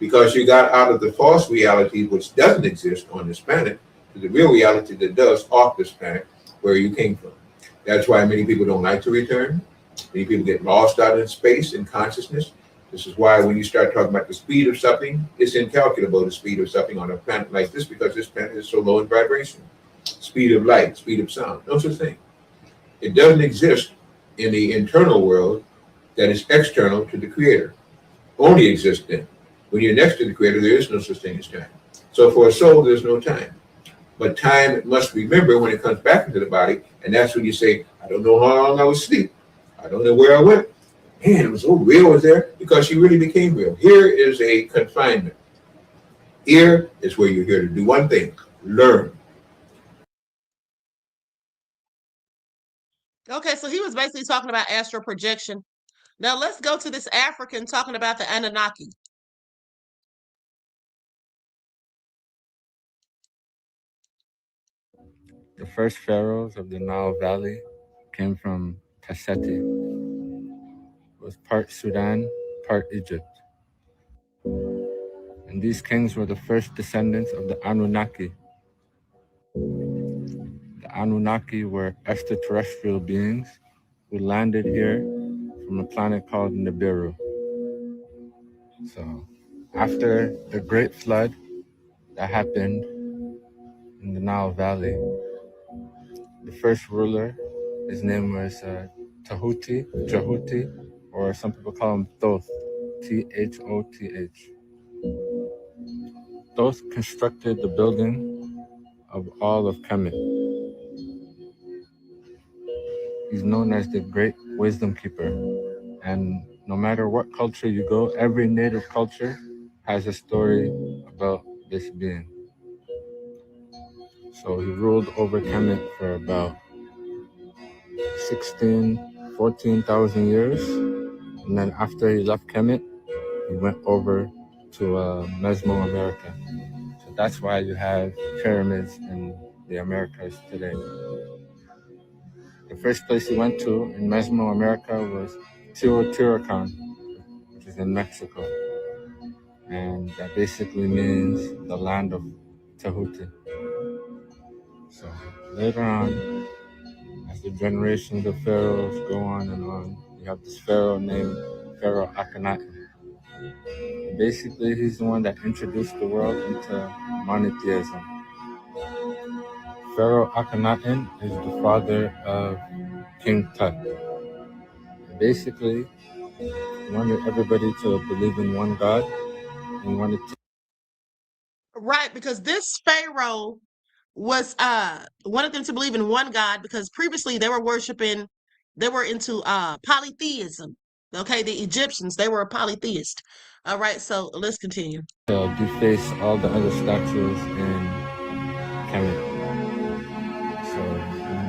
Because you got out of the false reality, which doesn't exist on this planet, to the real reality that does off this planet, where you came from. That's why many people don't like to return. Many people get lost out in space and consciousness. This is why when you start talking about the speed of something, it's incalculable, the speed of something on a planet like this, because this planet is so low in vibration. Speed of light, speed of sound, no such thing. It doesn't exist in the internal world that is external to the Creator. Only exists then. When you're next to the Creator, there is no such thing as time. So for a soul, there's no time. But time it must remember when it comes back into the body, and that's when you say, I don't know how long I was asleep. I don't know where I went. Man, it was so real was there, because she really became real. Here is a confinement. Here is where you're here to do one thing, learn. Okay, so he was basically talking about astral projection. Now let's go to this African talking about the Anunnaki. The first pharaohs of the Nile Valley came from Tasseti. It was part Sudan, part Egypt. And these kings were the first descendants of the Anunnaki. The Anunnaki were extraterrestrial beings who landed here from a planet called Nibiru. So after the Great Flood that happened in the Nile Valley, the first ruler, his name was Jehuti, or some people call him Thoth, Thoth. Thoth constructed the building of all of Kemet. He's known as the Great Wisdom Keeper. And no matter what culture you go, every native culture has a story about this being. So he ruled over Kemet for about 14,000 years. And then after he left Kemet, he went over to Mesoamerica. So that's why you have pyramids in the Americas today. The first place he went to in Mesoamerica was Teotihuacan, which is in Mexico. And that basically means the land of Tehuti. So later on, as the generations of pharaohs go on, you have this pharaoh named Pharaoh Akhenaten. Basically, he's the one that introduced the world into monotheism. Pharaoh Akhenaten is the father of King Tut. Basically, he wanted everybody to believe in one God. And wanted to Right, because this Pharaoh was wanted them to believe in one God, because previously they were into polytheism. Okay, the Egyptians, they were a polytheist. All right, so let's continue. deface all the other statues in Kemet. So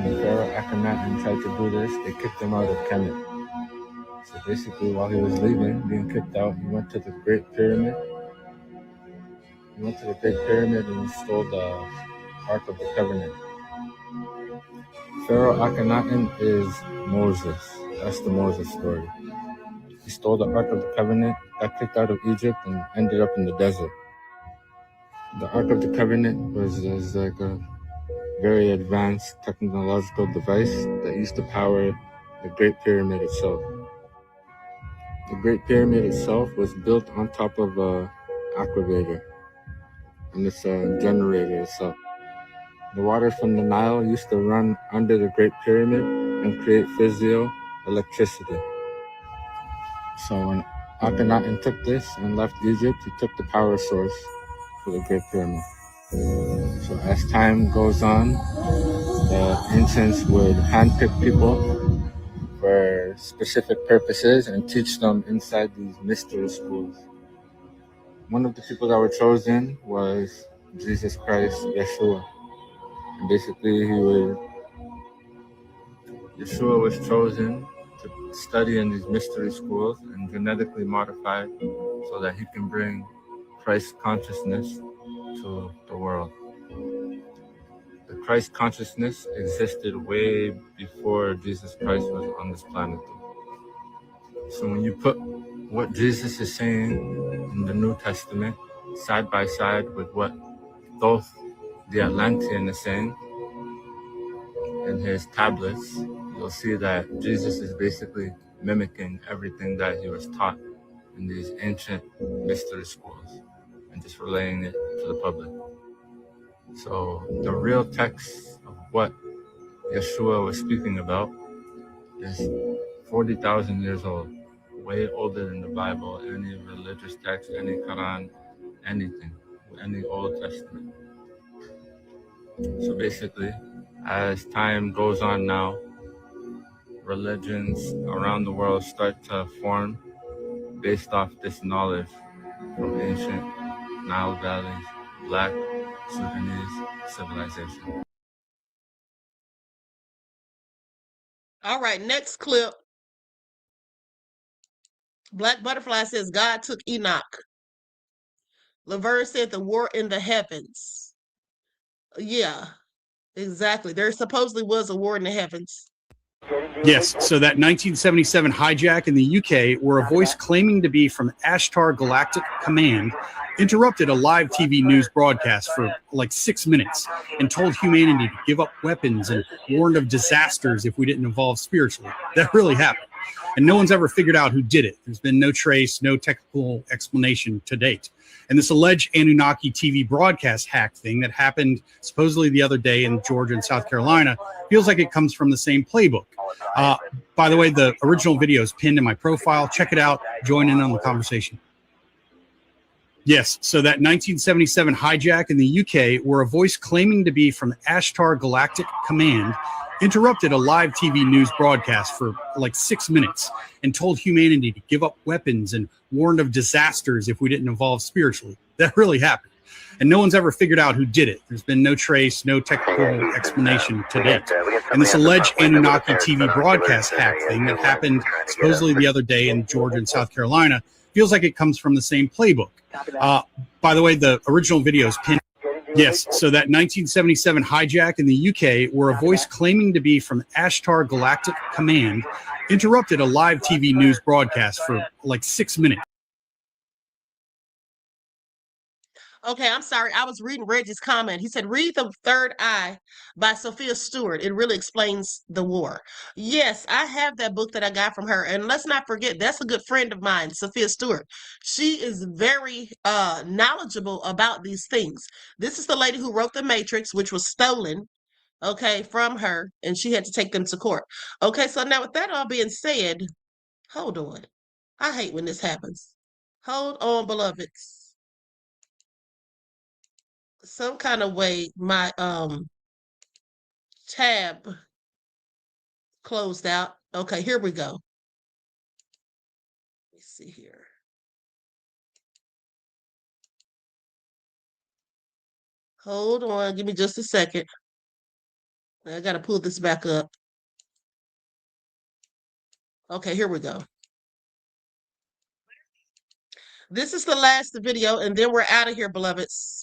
when Pharaoh Akhenaten tried to do this, they kicked him out of Kemet. So basically, while he was leaving, being kicked out, he went to the Great Pyramid. He went to the Great Pyramid and he stole the Ark of the Covenant. Pharaoh Akhenaten is Moses. That's the Moses story. He stole the Ark of the Covenant, got kicked out of Egypt, and ended up in the desert. The Ark of the Covenant was like a very advanced technological device that used to power the Great Pyramid itself. The Great Pyramid itself was built on top of an aquevator, and it's a generator itself. The water from the Nile used to run under the Great Pyramid and create physioelectricity. So when Akhenaten took this and left Egypt, he took the power source for the Great Pyramid. So as time goes on, the ancients would handpick people for specific purposes and teach them inside these mystery schools. one of the people that were chosen was Jesus Christ, Yeshua. And basically, Yeshua was chosen to study in these mystery schools and genetically modified so that he can bring Christ consciousness to the world. The Christ consciousness existed way before Jesus Christ was on this planet. So when you put what Jesus is saying in the New Testament side by side with what Thoth the Atlantean is saying in his tablets, you'll see that Jesus is basically mimicking everything that he was taught in these ancient mystery schools and just relaying it to the public. So the real text of what Yeshua was speaking about is 40,000 years old, way older than the Bible, any religious text, any Quran, anything, any Old Testament. So basically, as time goes on now, religions around the world start to form based off this knowledge from ancient Nile Valley, Black, Sudanese civilization. All right, next clip. Black Butterfly says God took Enoch. Laverne said the war in the heavens. Yeah, exactly. There supposedly was a war in the heavens. Yes, so that 1977 hijack in the UK, where a voice claiming to be from Ashtar Galactic Command interrupted a live TV news broadcast for like 6 minutes and told humanity to give up weapons and warned of disasters if we didn't evolve spiritually. That really happened. And no one's ever figured out who did it. There's been no trace, no technical explanation to date. And this alleged Anunnaki TV broadcast hack thing that happened supposedly the other day in Georgia and South Carolina feels like it comes from the same playbook. By the way, the original video is pinned in my profile. Check it out. Join in on the conversation. Yes, so that 1977 hijack in the UK, where a voice claiming to be from Ashtar Galactic Command interrupted a live TV news broadcast for like 6 minutes and told humanity to give up weapons and warned of disasters if we didn't evolve spiritually. That really happened. And no one's ever figured out who did it. There's been no trace, no technical explanation to date. And this alleged Anunnaki TV broadcast hack thing that happened supposedly the other day in Georgia and South Carolina feels like it comes from the same playbook. By the way, the original video is pinned. Yes, so that 1977 hijack in the UK, where a voice claiming to be from Ashtar Galactic Command interrupted a live TV news broadcast for like 6 minutes. Okay, I'm sorry. I was reading Reggie's comment. He said, read The Third Eye by Sophia Stewart. It really explains the war. Yes, I have that book that I got from her. And let's not forget, that's a good friend of mine, Sophia Stewart. She is very knowledgeable about these things. This is the lady who wrote The Matrix, which was stolen, okay, from her. And she had to take them to court. Okay, so now with that all being said, hold on. I hate when this happens. Hold on, beloveds. Some kind of way my tab closed out. Okay, here we go. Let me see here. Hold on, give me just a second. I gotta pull this back up. Okay, here we go. This is the last video, and then we're out of here, beloveds.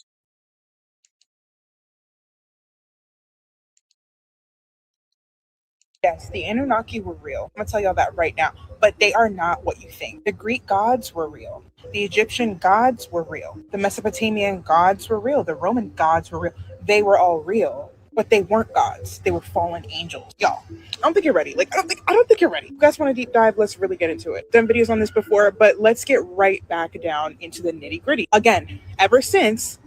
Yes, the Anunnaki were real. I'm going to tell y'all that right now. But they are not what you think. The Greek gods were real. The Egyptian gods were real. The Mesopotamian gods were real. The Roman gods were real. They were all real. But they weren't gods. They were fallen angels. Y'all, I don't think you're ready. I don't think you're ready. If you guys want a deep dive, let's really get into it. Done videos on this before, but let's get right back down into the nitty gritty. Again, ever since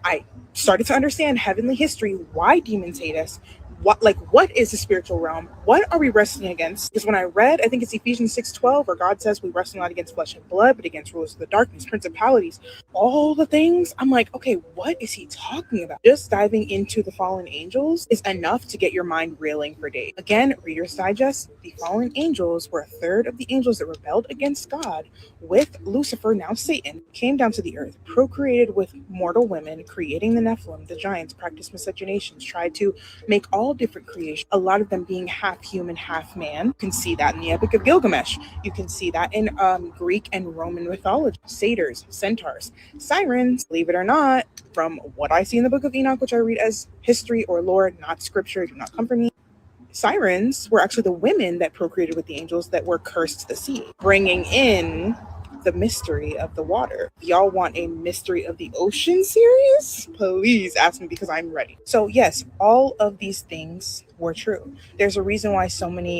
I started to understand heavenly history, why demons hate us, what is the spiritual realm? What are we wrestling against? Because when I read, I think it's Ephesians 6:12, where God says we wrestle not against flesh and blood, but against rulers of the darkness, principalities, all the things. I'm like, okay, what is he talking about? Just diving into the fallen angels is enough to get your mind reeling for days. Again, Reader's Digest, the fallen angels were a third of the angels that rebelled against God with Lucifer, now Satan, came down to the earth, procreated with mortal women, creating the Nephilim, the giants, practiced miscegenations, tried to make all different creations, a lot of them being half human, half man. You can see that in the Epic of Gilgamesh. You can see that in Greek and Roman mythology. Satyrs, centaurs, sirens, believe it or not, from what I see in the Book of Enoch, which I read as history or lore, not scripture, do not come from me. Sirens were actually the women that procreated with the angels that were cursed to the sea, bringing in the mystery of the water. If y'all want a mystery of the ocean series, please ask me because I'm ready. So yes, all of these things were true. There's a reason why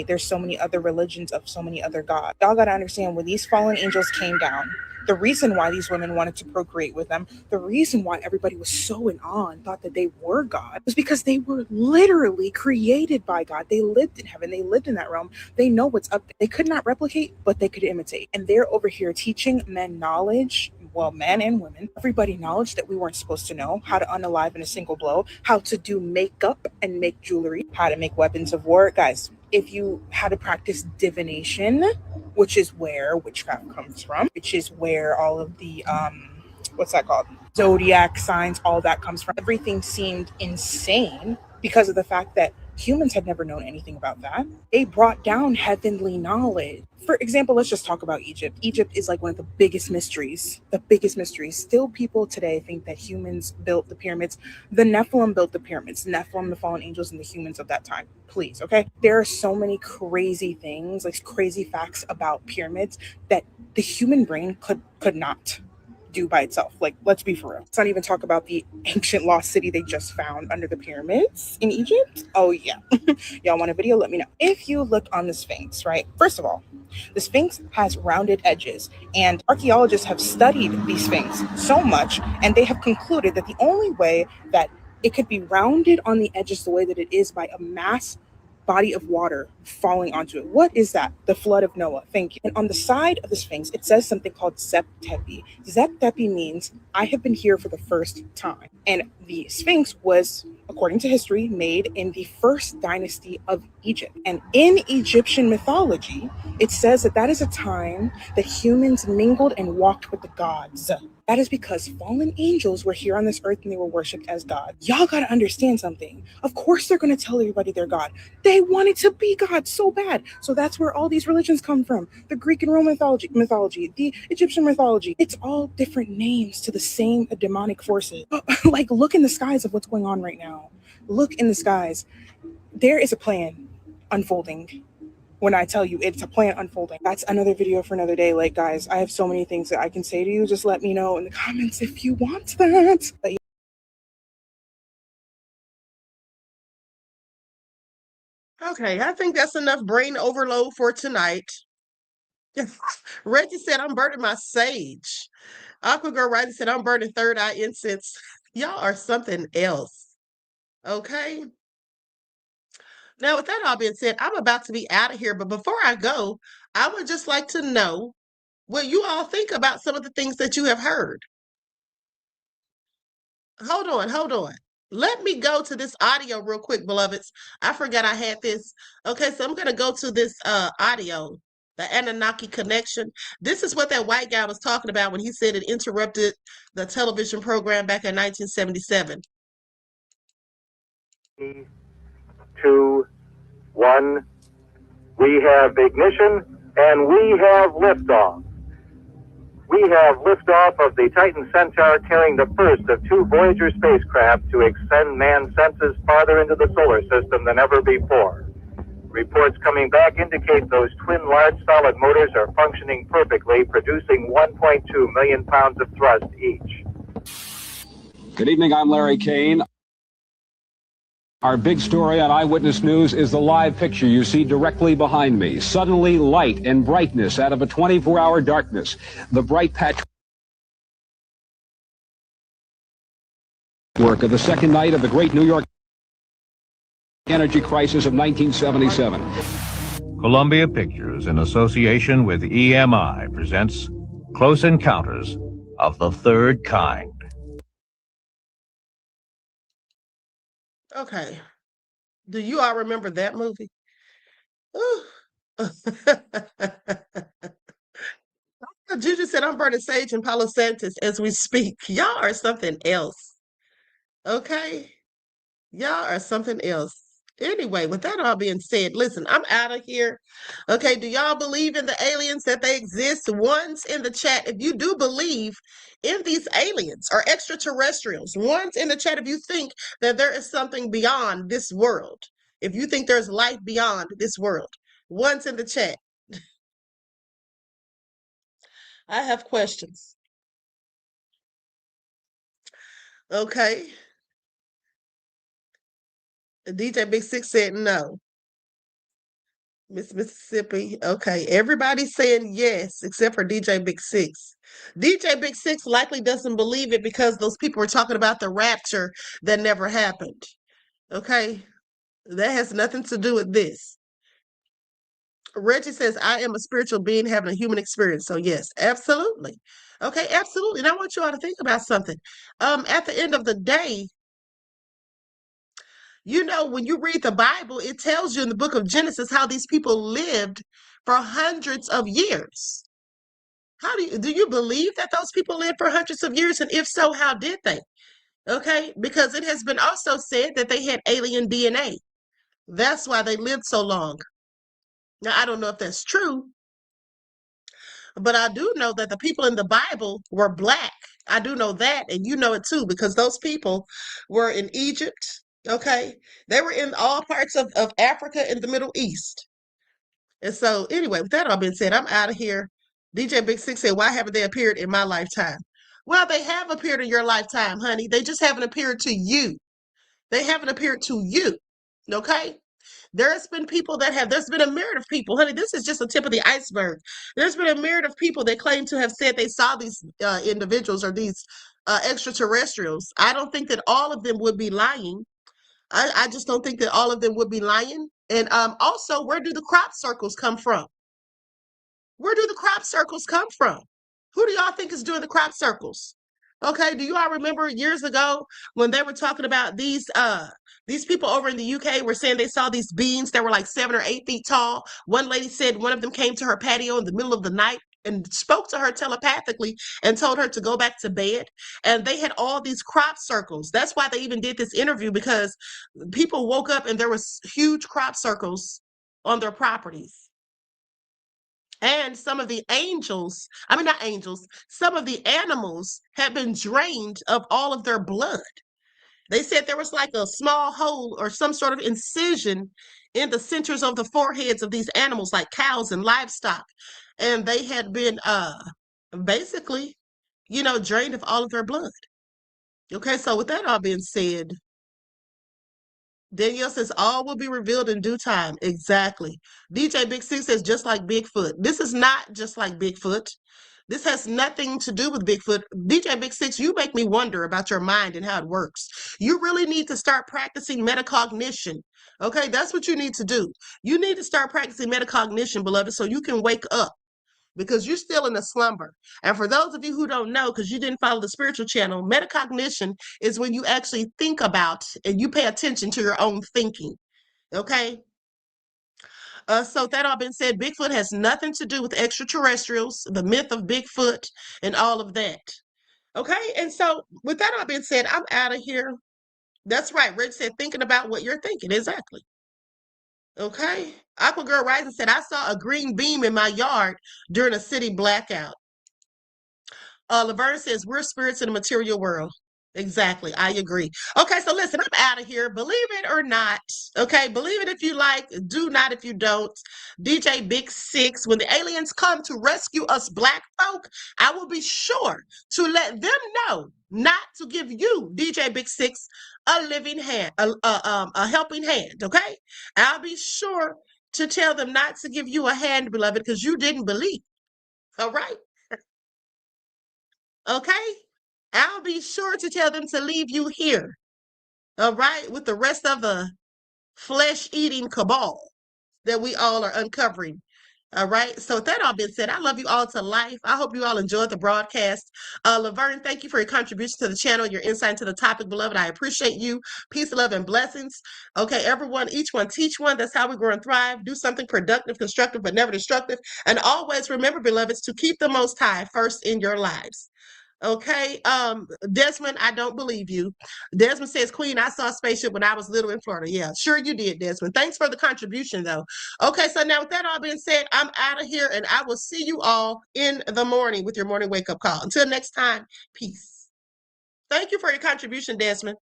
there's so many other religions of so many other gods. Y'all gotta understand, when these fallen angels came down, the reason why these women wanted to procreate with them, the reason why everybody was so in awe and thought that they were God, was because they were literally created by God. They lived in heaven. They lived in that realm. They know what's up there. They could not replicate, but they could imitate. And they're over here teaching men knowledge, well, men and women, everybody knowledge that we weren't supposed to know, how to unalive in a single blow, how to do makeup and make jewelry, how to make weapons of war. Guys, how to practice divination, which is where witchcraft comes from, which is where all of the, what's that called? Zodiac signs, all that comes from. Everything seemed insane because of the fact that humans had never known anything about that. They brought down heavenly knowledge. For example, let's just talk about Egypt. Egypt is like one of the biggest mysteries. Still, people today think that humans built the pyramids. The Nephilim built the pyramids. Nephilim, the fallen angels, and the humans of that time. Please, okay? There are so many crazy things, like crazy facts about pyramids that the human brain could not do by itself. Like, let's be for real. Let's not even talk about the ancient lost city they just found under the pyramids in Egypt. Oh yeah. Y'all want a video? Let me know. If you look on the Sphinx, right? First of all, the Sphinx has rounded edges, and archaeologists have studied the Sphinx so much, and they have concluded that the only way that it could be rounded on the edges the way that it is by a mass body of water falling onto it. What is that? The flood of Noah. Thank you. And on the side of the Sphinx, it says something called Zep Tepi. Zep Tepi means I have been here for the first time. And the Sphinx was, according to history, made in the first dynasty of Egypt. And in Egyptian mythology, it says that that is a time that humans mingled and walked with the gods. That is because fallen angels were here on this earth and they were worshipped as God. Y'all gotta understand something. Of course they're gonna tell everybody they're God. They wanted to be God so bad. So that's where all these religions come from. The Greek and Roman mythology, the Egyptian mythology. It's all different names to the same demonic forces. Like, look in the skies of what's going on right now. Look in the skies. There is a plan unfolding. When I tell you it's a plan unfolding. That's another video for another day. Like, guys, I have so many things that I can say to you. Just let me know in the comments if you want that. But yeah. Okay, I think that's enough brain overload for tonight. Reggie said, I'm burning my sage. Aqua Girl Rising said, I'm burning third eye incense. Y'all are something else. Okay. Now, with that all being said, I'm about to be out of here. But before I go, I would just like to know what you all think about some of the things that you have heard. Hold on. Let me go to this audio real quick, beloveds. I forgot I had this. Okay, so I'm going to go to this audio, the Anunnaki connection. This is what that white guy was talking about when he said it interrupted the television program back in 1977. 2, 1. We have ignition and we have liftoff. We have liftoff of the Titan Centaur carrying the first of 2 Voyager spacecraft to extend man's senses farther into the solar system than ever before. Reports coming back indicate those twin large solid motors are functioning perfectly, producing 1.2 million pounds of thrust each. Good evening, I'm Larry Kane. Our big story on Eyewitness News is the live picture you see directly behind me. Suddenly, light and brightness out of a 24-hour darkness. The bright patch work of the second night of the Great New York energy crisis of 1977. Columbia Pictures, in association with EMI, presents Close Encounters of the Third Kind. Okay. Do you all remember that movie? Ooh. Juju said, I'm burning sage and Palo Santos as we speak. Y'all are something else. Okay? Y'all are something else. Anyway, with that all being said, listen, I'm out of here. Okay, do y'all believe in the aliens, that they exist? Ones in the chat, if you do believe in these aliens or extraterrestrials, ones in the chat if you think that there is something beyond this world. If you think there's life beyond this world, ones in the chat. I have questions. Okay. DJ Big Six said no. Miss Mississippi. Okay. Everybody's saying yes, except for DJ Big Six. DJ Big Six likely doesn't believe it because those people were talking about the rapture that never happened. Okay. That has nothing to do with this. Reggie says, I am a spiritual being having a human experience. So yes, absolutely. Okay, absolutely. And I want you all to think about something. At the end of the day, you know, when you read the Bible, it tells you in the book of Genesis how these people lived for hundreds of years. How do you believe that those people lived for hundreds of years? And if so, how did they? Okay, because it has been also said that they had alien DNA. That's why they lived so long. Now, I don't know if that's true, but I do know that the people in the Bible were black. I do know that, and you know it too, because those people were in Egypt. Okay, they were in all parts of Africa and the Middle East. And so, anyway, with that all being said, I'm out of here. DJ Big Six said, why haven't they appeared in my lifetime? Well, they have appeared in your lifetime, honey. They just haven't appeared to you. They haven't appeared to you. Okay? There's been people that have, there's been a myriad of people, honey. This is just the tip of the iceberg. There's been a myriad of people that claim to have said they saw these individuals or these extraterrestrials. I don't think that all of them would be lying. I just don't think that all of them would be lying. And also, where do the crop circles come from? Where do the crop circles come from? Who do y'all think is doing the crop circles? Okay, do you all remember years ago when they were talking about these people over in the UK were saying they saw these beings that were like 7 or 8 feet tall? One lady said one of them came to her patio in the middle of the night and spoke to her telepathically and told her to go back to bed. And they had all these crop circles. That's why they even did this interview, because people woke up and there was huge crop circles on their properties. And some of the angels, not angels, some of the animals had been drained of all of their blood. They said there was like a small hole or some sort of incision in the centers of the foreheads of these animals, like cows and livestock. And they had been basically, drained of all of their blood. Okay, so with that all being said, Danielle says, all will be revealed in due time. Exactly. DJ Big Six says, just like Bigfoot. This is not just like Bigfoot. This has nothing to do with Bigfoot. DJ Big Six, you make me wonder about your mind and how it works. You really need to start practicing metacognition. Okay, that's what you need to do. You need to start practicing metacognition, beloved, so you can wake up, because you're still in a slumber. And for those of you who don't know, because you didn't follow the spiritual channel, metacognition is when you actually think about and you pay attention to your own thinking. Okay? So that all been said, Bigfoot has nothing to do with extraterrestrials, the myth of Bigfoot, and all of that. Okay? And so with that all being said, I'm out of here. That's right. Rich said, thinking about what you're thinking. Exactly. Okay. Aqua Girl Rising said, I saw a green beam in my yard during a city blackout. Laverne says, we're spirits in the material world. Exactly. I agree. Okay, so listen, I'm out of here. Believe it or not. Okay, believe it if you like. Do not if you don't. DJ Big Six, when the aliens come to rescue us black folk, I will be sure to let them know not to give you, DJ Big Six, a living hand, a helping hand. Okay, I'll be sure to tell them not to give you a hand, beloved, because you didn't believe. All right. Okay? I'll be sure to tell them to leave you here. All right? With the rest of the flesh-eating cabal that we all are uncovering. All right. So with that all being said, I love you all to life. I hope you all enjoyed the broadcast. Laverne, thank you for your contribution to the channel, your insight into the topic, beloved. I appreciate you. Peace, love, and blessings. Okay, everyone, each one teach one. That's how we grow and thrive. Do something productive, constructive, but never destructive. And always remember, beloveds, to keep the Most High first in your lives. Okay, Desmond, I don't believe you. Desmond says, Queen, I saw a spaceship when I was little in Florida. Yeah, sure you did, Desmond. Thanks for the contribution, though. Okay, so now with that all being said, I'm out of here, and I will see you all in the morning with your morning wake-up call. Until next time, peace. Thank you for your contribution, Desmond.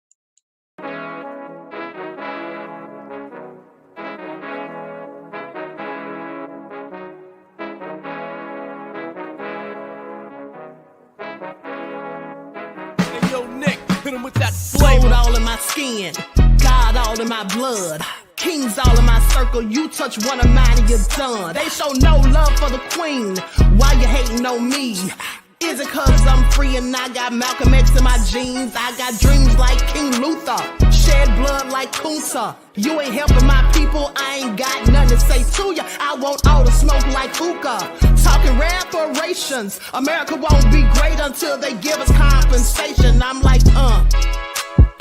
Gold all in my skin, God all in my blood, kings all in my circle. You touch one of mine and you're done. They show no love for the queen. Why you hating on me? Is it cause I'm free and I got Malcolm X in my jeans? I got dreams like King Luther, shed blood like Kunta. You ain't helping my people, I ain't got nothing to say to ya. I want all the smoke like hookah. Talking reparations, America won't be great until they give us compensation. I'm like,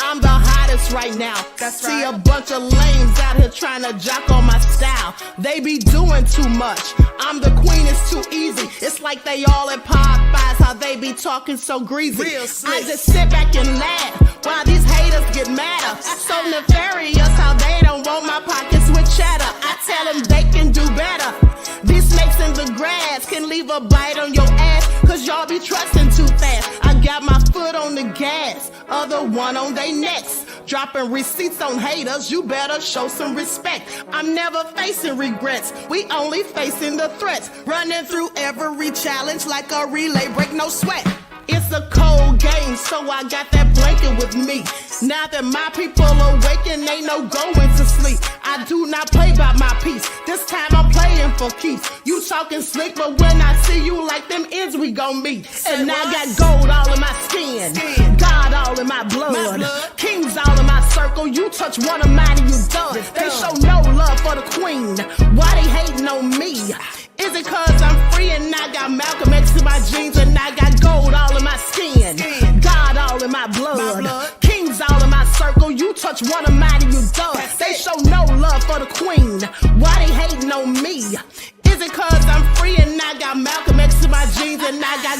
I'm the hottest right now. See a bunch of lames out here trying to jock on my style. They be doing too much. I'm the queen, it's too easy. It's like they all at Popeyes, how they be talking so greasy. I just sit back and laugh while these haters get madder. So nefarious how they don't want my pockets with cheddar. I tell them they can do better. These snakes in the grass can leave a bite on your ass, cause y'all be trusting too fast. I got my foot on the gas, other one on they necks. Dropping receipts on haters, you better show some respect. I'm never facing regrets, we only facing the threats. Running through every challenge like a relay, break no sweat. It's a cold game, so I got that blanket with me. Now that my people awaken, ain't no going to sleep. I do not play by my piece, this time I'm playing for keeps. You talking slick, but when I see you like them ends, we gon' meet. And I got gold all in my skin, God all in my blood, kings all in my circle. You touch one of mine and you done. They show no love for the queen. Why they hating on me? Is it cause I'm free and I got Malcolm X in my jeans and I got gold all in my skin, God all in my blood, kings all in my circle. You touch one of mine and you done. They show no love for the queen. Why they hating on me? Is it cause I'm free and I got Malcolm X in my jeans and I got